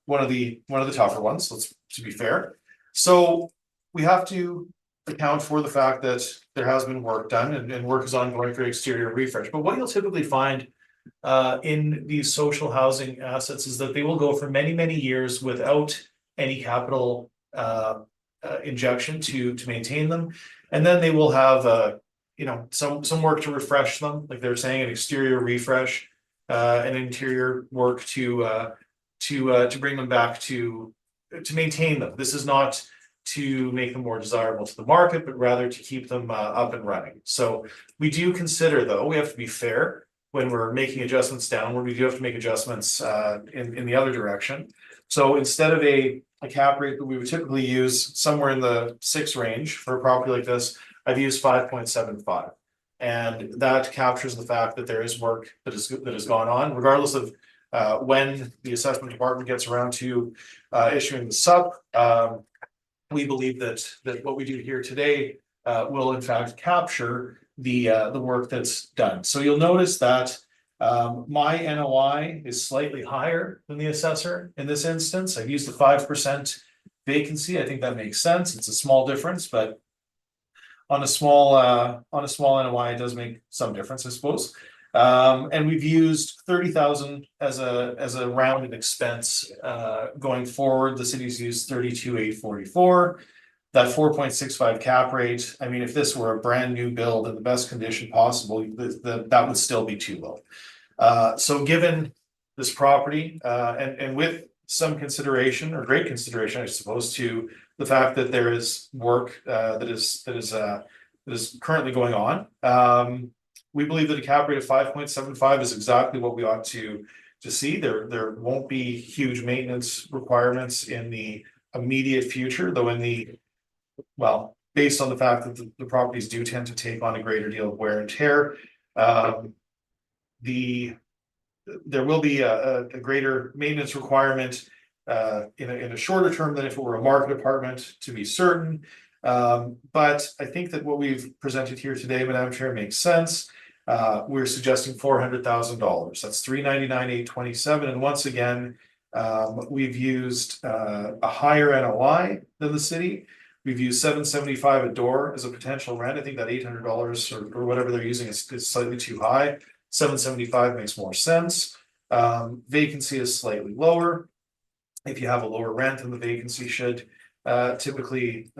one of the tougher ones, to be fair. So we have to account for the fact that there has been work done, and work is ongoing for exterior refresh. But what you'll typically find in these social housing assets is that they will go for many years without any capital injection to maintain them, and then they will have some work to refresh them, like they're saying, an exterior refresh, an interior work to bring them back to maintain them. This is not to make them more desirable to the market, but rather to keep them up and running. So we do consider, though, we have to be fair when we're making adjustments downward. We do have to make adjustments in the other direction. So instead of a cap rate that we would typically use somewhere in the 6 range for a property like this, I've used 5.75. And that captures the fact that there is work that has gone on, regardless of when the assessment department gets around to issuing the sup. We believe that what we do here today will in fact capture the work that's done. So you'll notice that my NOI is slightly higher than the assessor in this instance. I've used the 5% vacancy. I think that makes sense. It's a small difference, but on a small NOI, it does make some difference, I suppose. And we've used 30,000 as a rounded expense going forward. The city's used 32,844. That 4.65 cap rate. I mean, if this were a brand new build in the best condition possible, that would still be too low. So given this property, and with some consideration, or great consideration, I suppose, to the fact that there is work that is currently going on, we believe that a cap rate of 5.75 is exactly what we ought to see. There won't be huge maintenance requirements in the immediate future, though based on the fact that the properties do tend to take on a greater deal of wear and tear, there will be a greater maintenance requirement in a shorter term than if it were a market apartment, to be certain. But I think that what we've presented here today, Madam Chair, makes sense. We're suggesting $400,000. That's $399,827. And once again, we've used a higher NOI than the city. We've used $775 a door as a potential rent. I think that $800 or whatever they're using is slightly too high. $775 makes more sense. Vacancy is slightly lower. If you have a lower rent, then the vacancy should typically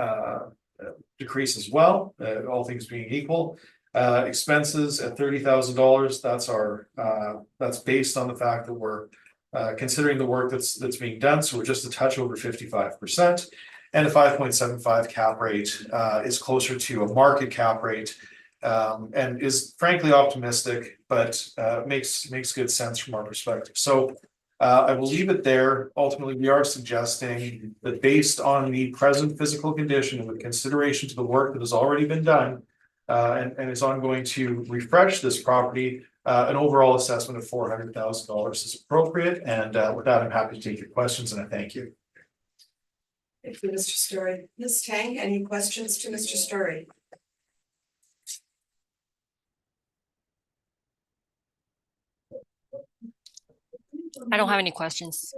decrease as well, all things being equal. Expenses at $30,000. That's based on the fact that we're considering the work that's being done. So we're just a touch over 55%. And a 5.75 cap rate is closer to a market cap rate, and is frankly optimistic, but makes good sense from our perspective. So I will leave it there. Ultimately, we are suggesting that based on the present physical condition and with consideration to the work that has already been done, and is ongoing to refresh this property, an overall assessment of $400,000 is appropriate. And with that, I'm happy to take your questions, and I thank you. Thank you, Mr. Story. Ms. Tang, any questions to Mr. Story? I don't have any questions.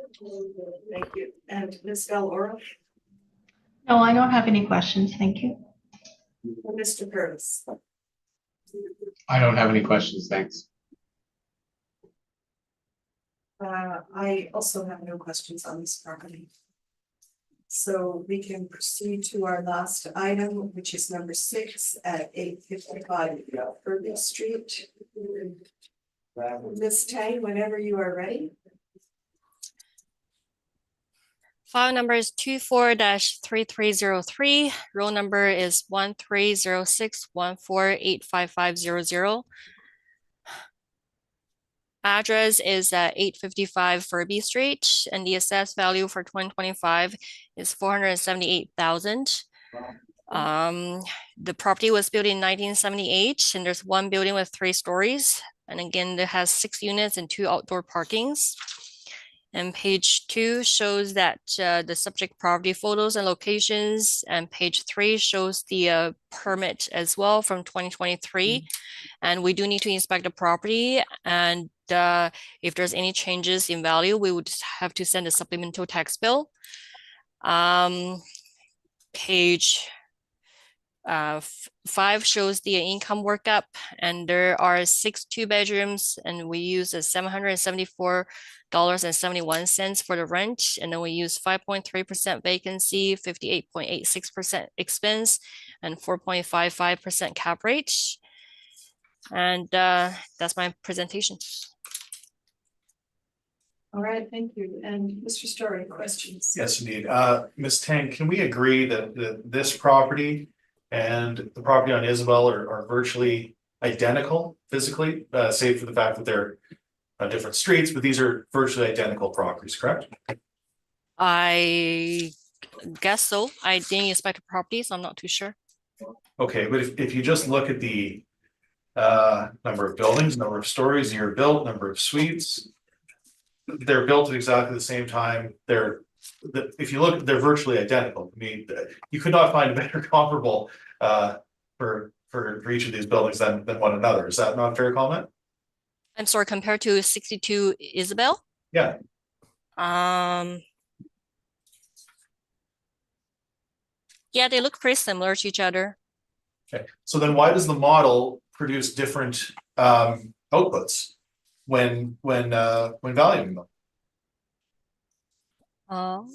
Thank you. And Ms. Valora? No, I don't have any questions. Thank you. And Mr. Curtis? I don't have any questions, thanks. I also have no questions on this property. So we can proceed to our last item, which is number 6 at 855 Irving Street. Ms. Tang, whenever you are ready. File number is 24-3303. Roll number is 1306148550. Address is at 855 Furby Street, and the assessed value for 2025 is $478,000. The property was built in 1978, and there's one building with 3 stories. And again, it has 6 units and 2 outdoor parkings. And page 2 shows that the subject property photos and locations, and page 3 shows the permit as well from 2023. And we do need to inspect the property, and if there's any changes in value, we would have to send a supplemental tax bill. Page 5 shows the income workup, and there are 6 2-bedrooms, and we use a $774.71 for the rent, and then we use 5.3% vacancy, 58.86% expense, and 4.55% cap rate. And that's my presentation. All right, thank you. And Mr. Story, questions? Yes, indeed. Ms. Tang, can we agree that this property and the property on Isabel are virtually identical physically, save for the fact that they're on different streets, but these are virtually identical properties, correct? I guess so. I didn't inspect the property, so I'm not too sure. Okay, but if you just look at the number of buildings, number of stories, year built, number of suites, they're built at exactly the same time. If you look, they're virtually identical. I mean, you could not find a better comparable for for each of these buildings than one another. Is that not a fair comment? I'm sorry, compared to 62 Isabel? Yeah. Yeah, they look pretty similar to each other. Okay, so then why does the model produce different outputs when valuing them? Um,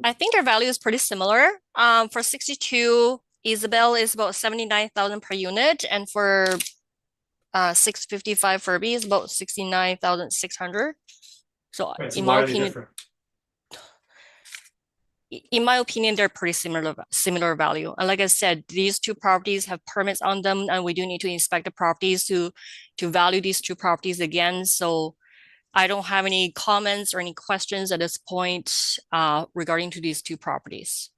I think their value is pretty similar. For 62, Isabel is about 79,000 per unit, and for 655 Furby is about 69,600. So Right, so in why my are they opinion, different? they're pretty similar value. And like I said, these two properties have permits on them, and we do need to inspect the properties to value these two properties again. So I don't have any comments or any questions at this point regarding to these two properties.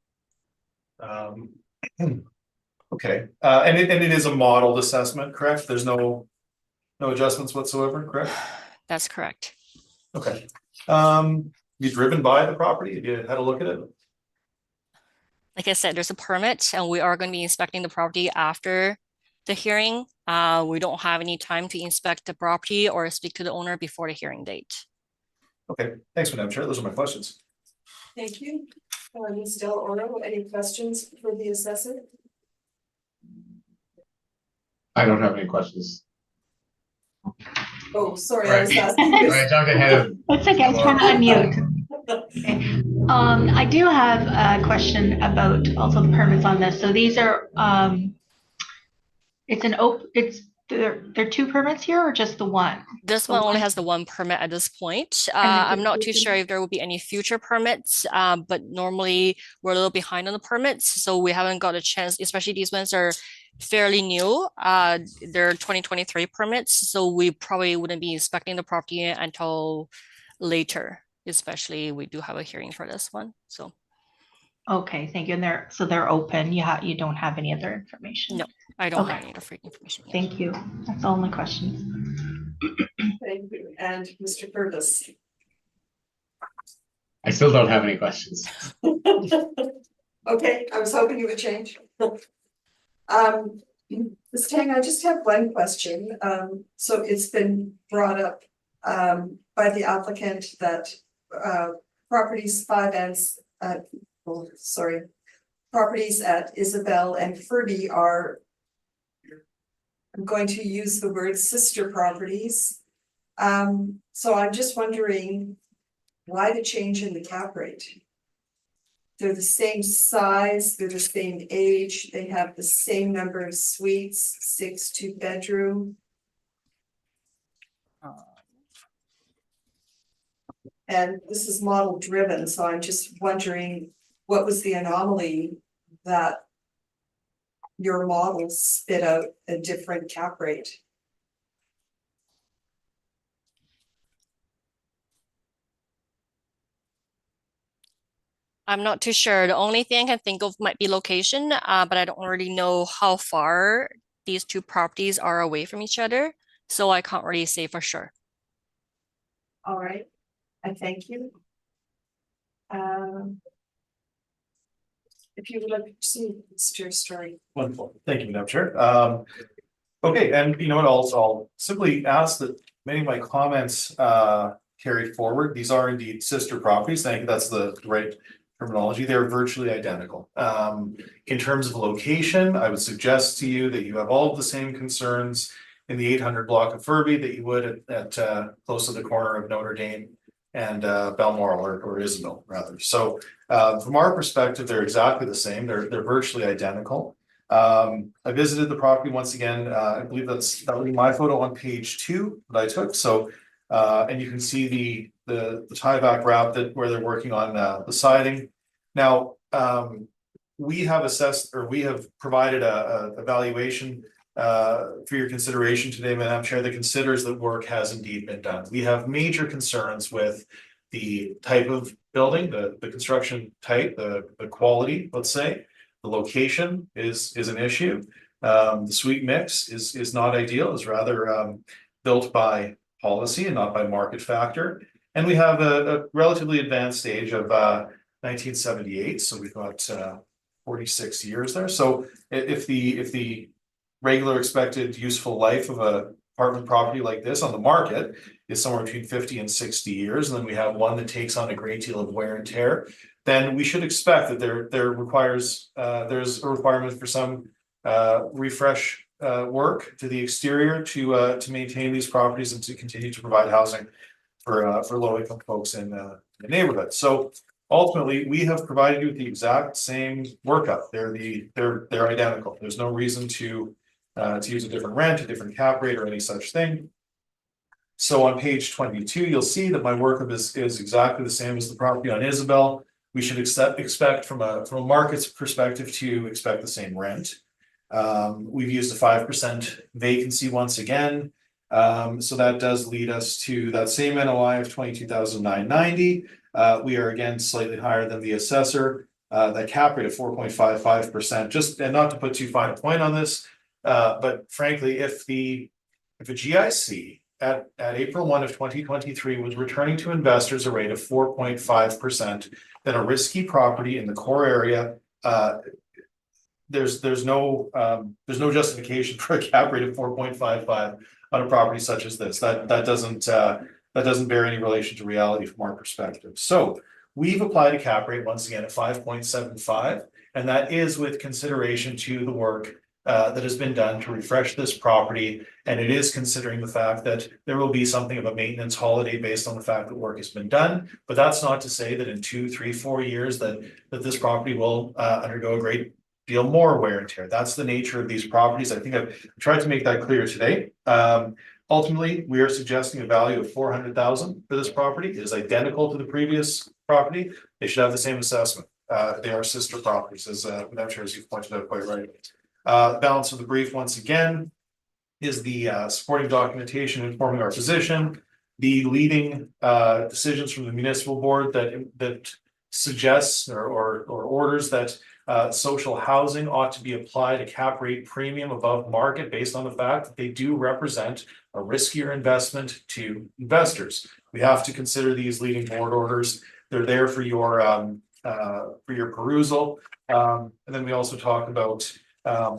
Okay, and it is a modeled assessment, correct? There's no adjustments whatsoever, correct? That's correct. Okay. You driven by the property? Have you had a look at it? Like I said, there's a permit, and we are going to be inspecting the property after the hearing. We don't have any time to inspect the property or speak to the owner before the hearing date. Okay, thanks, Madam Chair. Those are my questions. Thank you. Ms. Del Oro, any questions for the assessor? I don't have any questions. Oh, sorry, I Right. was asking. All right, jumped ahead of. It's okay, I was trying to unmute. Okay. I do have a question about also the permits on this. So these are, they're two permits here or just the one? This The one only one- has the one permit at this point. And I'm not too it's- sure if there will be any future permits, but normally we're a little behind on the permits, so we haven't got a chance, especially these ones are fairly new. They're 2023 permits, so we probably wouldn't be inspecting the property until later, especially we do have a hearing for this one, so. Okay, thank you. And they're open. You don't have any other information? No, I don't have Okay. any other free information yet. Thank you. That's all my questions. Thank you. And Mr. Purvis. I still don't have any questions. Okay, I was hoping you would change. Ms. Tang, I just have one question. So it's been brought up by the applicant that properties properties at Isabel and Furby are, I'm going to use the word sister properties. So I'm just wondering why the change in the cap rate? They're the same size, they're the same age, they have the same number of suites, 6 2-bedroom. And this is model driven, so I'm just wondering, what was the anomaly that your model spit out a different cap rate? I'm not too sure. The only thing I can think of might be location, but I don't really know how far these two properties are away from each other, so I can't really say for sure. All right, I thank you. If you would like to see Mr. Story. Wonderful. Thank you, Madam Chair. Okay, and you know what, I'll simply ask that many of my comments carry forward. These are indeed sister properties. I think that's the right terminology. They're virtually identical. In terms of location, I would suggest to you that you have all of the same concerns in the 800 block of Furby that you would at close to the corner of Notre Dame and Balmoral or Isabel rather. So from our perspective, they're exactly the same. They're virtually identical. I visited the property once again. I believe that would be my photo on page 2 that I took. So and you can see the tie back wrap where they're working on the siding. Now we have assessed, or we have provided a evaluation for your consideration today, Madam Chair, that considers that work has indeed been done. We have major concerns with the type of building, the construction type, the quality, let's say. The location is an issue. The suite mix is not ideal, is rather built by policy and not by market factor. And we have a relatively advanced age of 1978, so we've got 46 years there. So if the regular expected useful life of a apartment property like this on the market is somewhere between 50 and 60 years, and then we have one that takes on a great deal of wear and tear, then we should expect that there's a requirement for some refresh work to the exterior to maintain these properties and to continue to provide housing for low-income folks in the neighborhood. So ultimately, we have provided you with the exact same workup. They're identical. There's no reason to use a different rent, a different cap rate, or any such thing. So on page 22, you'll see that my workup is exactly the same as the property on Isabel. We should expect from a market's perspective to expect the same rent. We've used a 5% vacancy once again. So that does lead us to that same NOI of $22,990. We are again slightly higher than the assessor. That cap rate of 4.55%. Just, and not to put too fine a point on this, but frankly, if a GIC at April 1 of 2023 was returning to investors a rate of 4.5%, then a risky property in the core area, there's no justification for a cap rate of 4.55 on a property such as this. That doesn't bear any relation to reality from our perspective. So we've applied a cap rate once again at 5.75, and that is with consideration to the work that has been done to refresh this property, and it is considering the fact that there will be something of a maintenance holiday based on the fact that work has been done. But that's not to say that in 2, 3, 4 years that this property will undergo a great deal more wear and tear. That's the nature of these properties. I think I've tried to make that clear today. Ultimately, we are suggesting a value of $400,000 for this property. It is identical to the previous property. They should have the same assessment. They are sister properties, as Madam Chair, as you've pointed out quite right. Balance of the brief once again is the supporting documentation informing our position, the leading decisions from the municipal board that suggests or orders that social housing ought to be applied a cap rate premium above market based on the fact that they do represent a riskier investment to investors. We have to consider these leading board orders. They're there for your perusal. And then we also talk about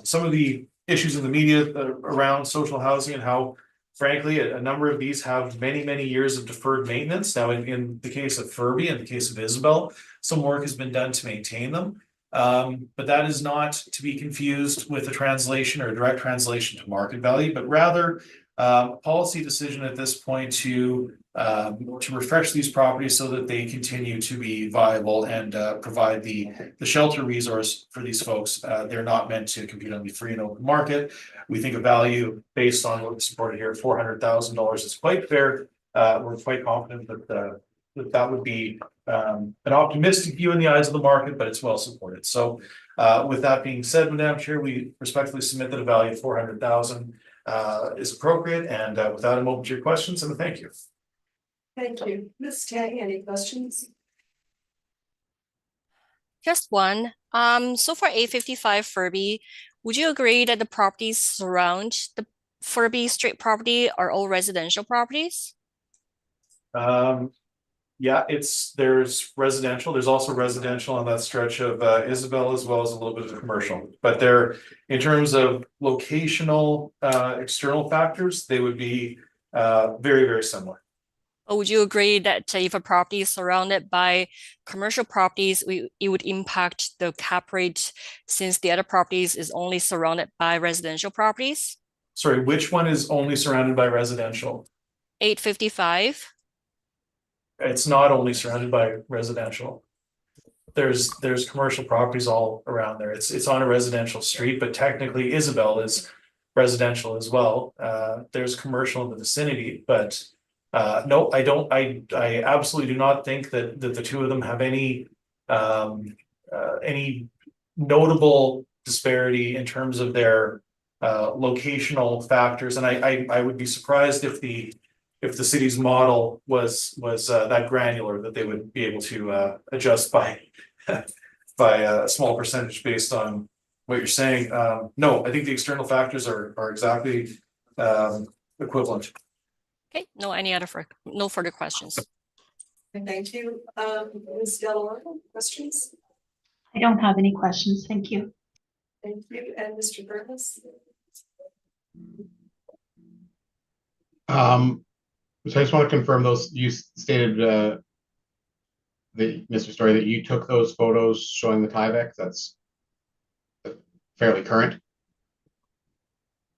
some of the issues in the media around social housing and how, frankly, a number of these have many, many years of deferred maintenance. Now, in the case of Furby, in the case of Isabel, some work has been done to maintain them. But that is not to be confused with a translation or a direct translation to market value, but rather policy decision at this point to refresh these properties so that they continue to be viable and provide the shelter resource for these folks. They're not meant to compete on the free and open market. We think a value based on what we supported here at $400,000 is quite fair. We're quite confident that would be an optimistic view in the eyes of the market, but it's well supported. So with that being said, Madam Chair, we respectfully submit that a value of $400,000 is appropriate, and with that, I'm open to your questions, and thank you. Thank you. Ms. Tang, any questions? Just one. So for 855 Furby, would you agree that the properties surround the Furby Street property are all residential properties? Yeah, there's residential. There's also residential on that stretch of Isabel, as well as a little bit of commercial. But they're, in terms of locational external factors, they would be very, very similar. Or would you agree that if a property is surrounded by commercial properties, it would impact the cap rate since the other properties is only surrounded by residential properties? Sorry, which one is only surrounded by residential? 855. It's not only surrounded by residential. There's commercial properties all around there. It's on a residential street, but technically Isabel is residential as well. There's commercial in the vicinity, but no, I don't. I absolutely do not think that the two of them have any notable disparity in terms of their locational factors. And I would be surprised if the if the city's model was that granular, that they would be able to adjust by by a small percentage based on what you're saying. No, I think the external factors are exactly equivalent. Okay, no further questions. Thank you. Ms. Delaware, questions? I don't have any questions. Thank you. Thank you. And Mr. Burgess? So I just want to confirm those, you stated, Mr. Story, that you took those photos showing the Tyvek. That's fairly current.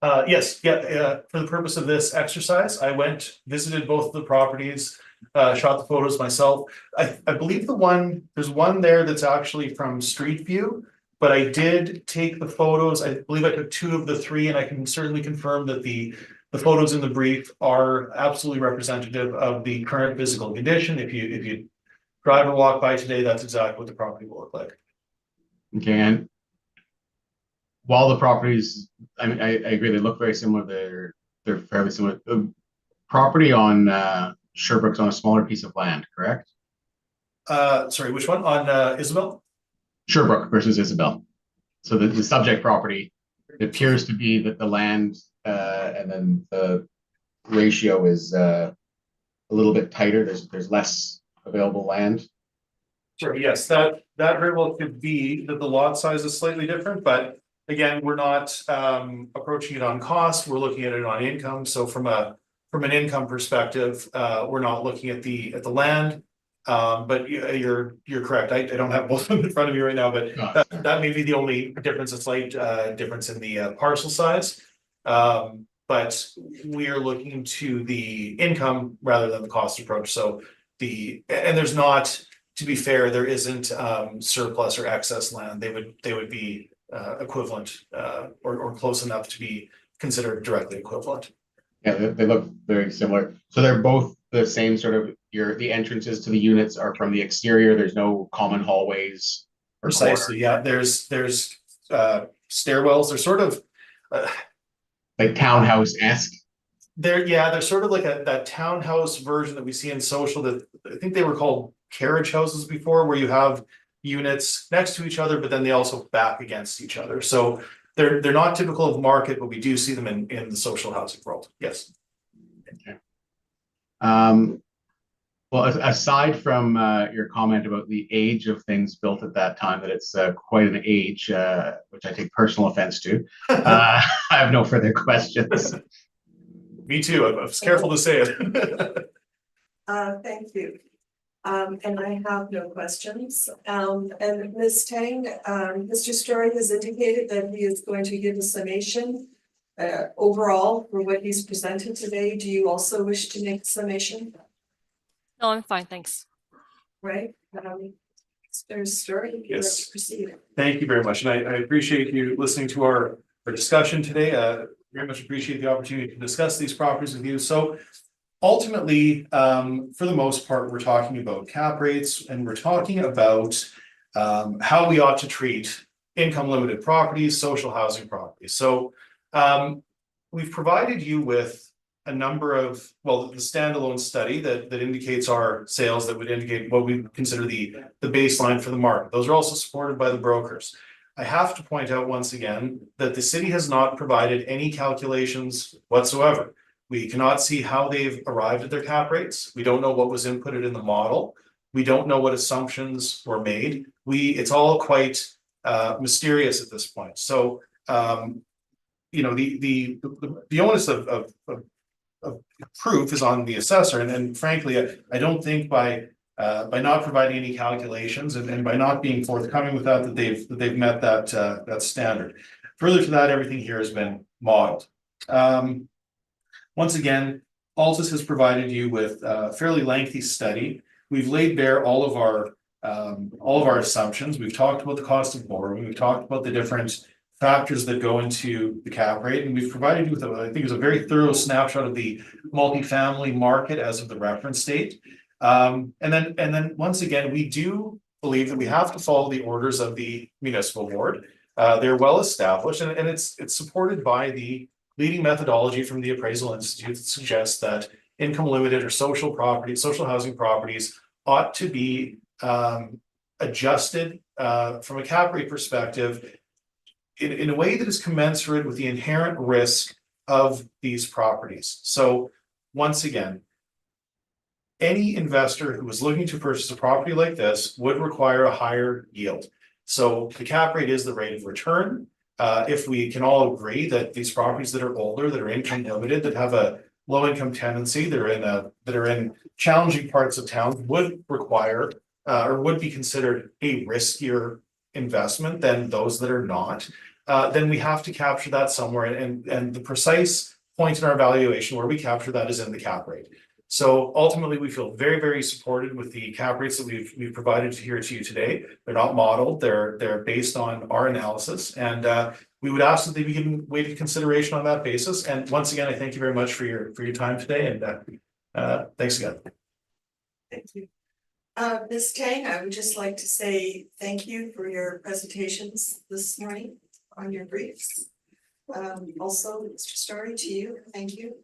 Yes, yeah, for the purpose of this exercise, I visited both of the properties, shot the photos myself. I believe there's one there that's actually from Street View, but I did take the photos. I believe I took 2 of the 3, and I can certainly confirm that the photos in the brief are absolutely representative of the current physical condition. If you drive or walk by today, that's exactly what the property will look like. Okay, and while the properties, I mean, I agree, they look very similar. They're fairly similar. The property on Sherbrooke's on a smaller piece of land, correct? Sorry, which one? On Isabel? Sherbrooke versus Isabel. So the subject property, it appears to be that the land and then the ratio is a little bit tighter. There's less available land. Sure, yes, that very well could be that the lot size is slightly different, but again, we're not approaching it on cost, we're looking at it on income. So from an income perspective, we're not looking at the land. But you're correct. I don't have both of them in front of me right now, but that may be the only difference, a slight difference in the parcel size. But we are looking to the income rather than the cost approach. So and there's not, to be fair, there isn't surplus or excess land. They would be equivalent or close enough to be considered directly equivalent. Yeah, they look very similar. So they're both the same sort of, the entrances to the units are from the exterior. There's no common hallways. Precisely, yeah. There's stairwells. They're sort of like townhouse-esque. They're sort of like that townhouse version that we see in social, that I think they were called carriage houses before, where you have units next to each other, but then they also back against each other. So they're not typical of market, but we do see them in the social housing world. Yes. Okay. Well, aside from your comment about the age of things built at that time, that it's quite an age, which I take personal offense to, I have no further questions. Me too. I was careful to say it. Thank you. And I have no questions. And Ms. Tang, Mr. Story has indicated that he is going to give a summation overall for what he's presented today. Do you also wish to make a summation? No, I'm fine, thanks. Right? Mr. Story, Yes. let's proceed. Thank you very much. And I appreciate you listening to our discussion today. Very much appreciate the opportunity to discuss these properties with you. So ultimately, for the most part, we're talking about cap rates, and we're talking about how we ought to treat income limited properties, social housing properties. So we've provided you with a number of, well, the standalone study that indicates our sales, that would indicate what we consider the baseline for the market. Those are also supported by the brokers. I have to point out once again that the city has not provided any calculations whatsoever. We cannot see how they've arrived at their cap rates. We don't know what was inputted in the model. We don't know what assumptions were made. It's all quite mysterious at this point. So, you know, the onus of proof is on the assessor, and frankly, I don't think by not providing any calculations and by not being forthcoming with that they've met that standard. Further to that, everything here has been modeled. Once again, Altus has provided you with a fairly lengthy study. We've laid bare all of our assumptions. We've talked about the cost of borrowing. We've talked about the different factors that go into the cap rate, and we've provided you with, I think it's a very thorough snapshot of the multifamily market as of the reference date. And then once again, we do believe that we have to follow the orders of the municipal board. They're well established, and it's supported by the leading methodology from the Appraisal Institute that suggests that income limited or social properties, social housing properties ought to be adjusted from a cap rate perspective in a way that is commensurate with the inherent risk of these properties. So once again, any investor who is looking to purchase a property like this would require a higher yield. So the cap rate is the rate of return. If we can all agree that these properties that are older, that are income limited, that have a low income tendency, that are in challenging parts of town, would require or would be considered a riskier investment than those that are not, then we have to capture that somewhere. And the precise point in our valuation where we capture that is in the cap rate. So ultimately, we feel very, very supported with the cap rates that we've provided here to you today. They're not modeled, they're based on our analysis. And we would ask that they be given weighted consideration on that basis. And once again, I thank you very much for your time today. And thanks again. Thank you. Ms. Tang, I would just like to say thank you for your presentations this morning on your briefs. Also, Mr. Story, to you, thank you.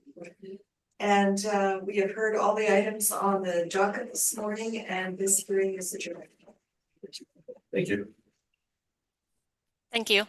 And we have heard all the items on the docket this morning, and this hearing is adjourned. Thank you. Thank you.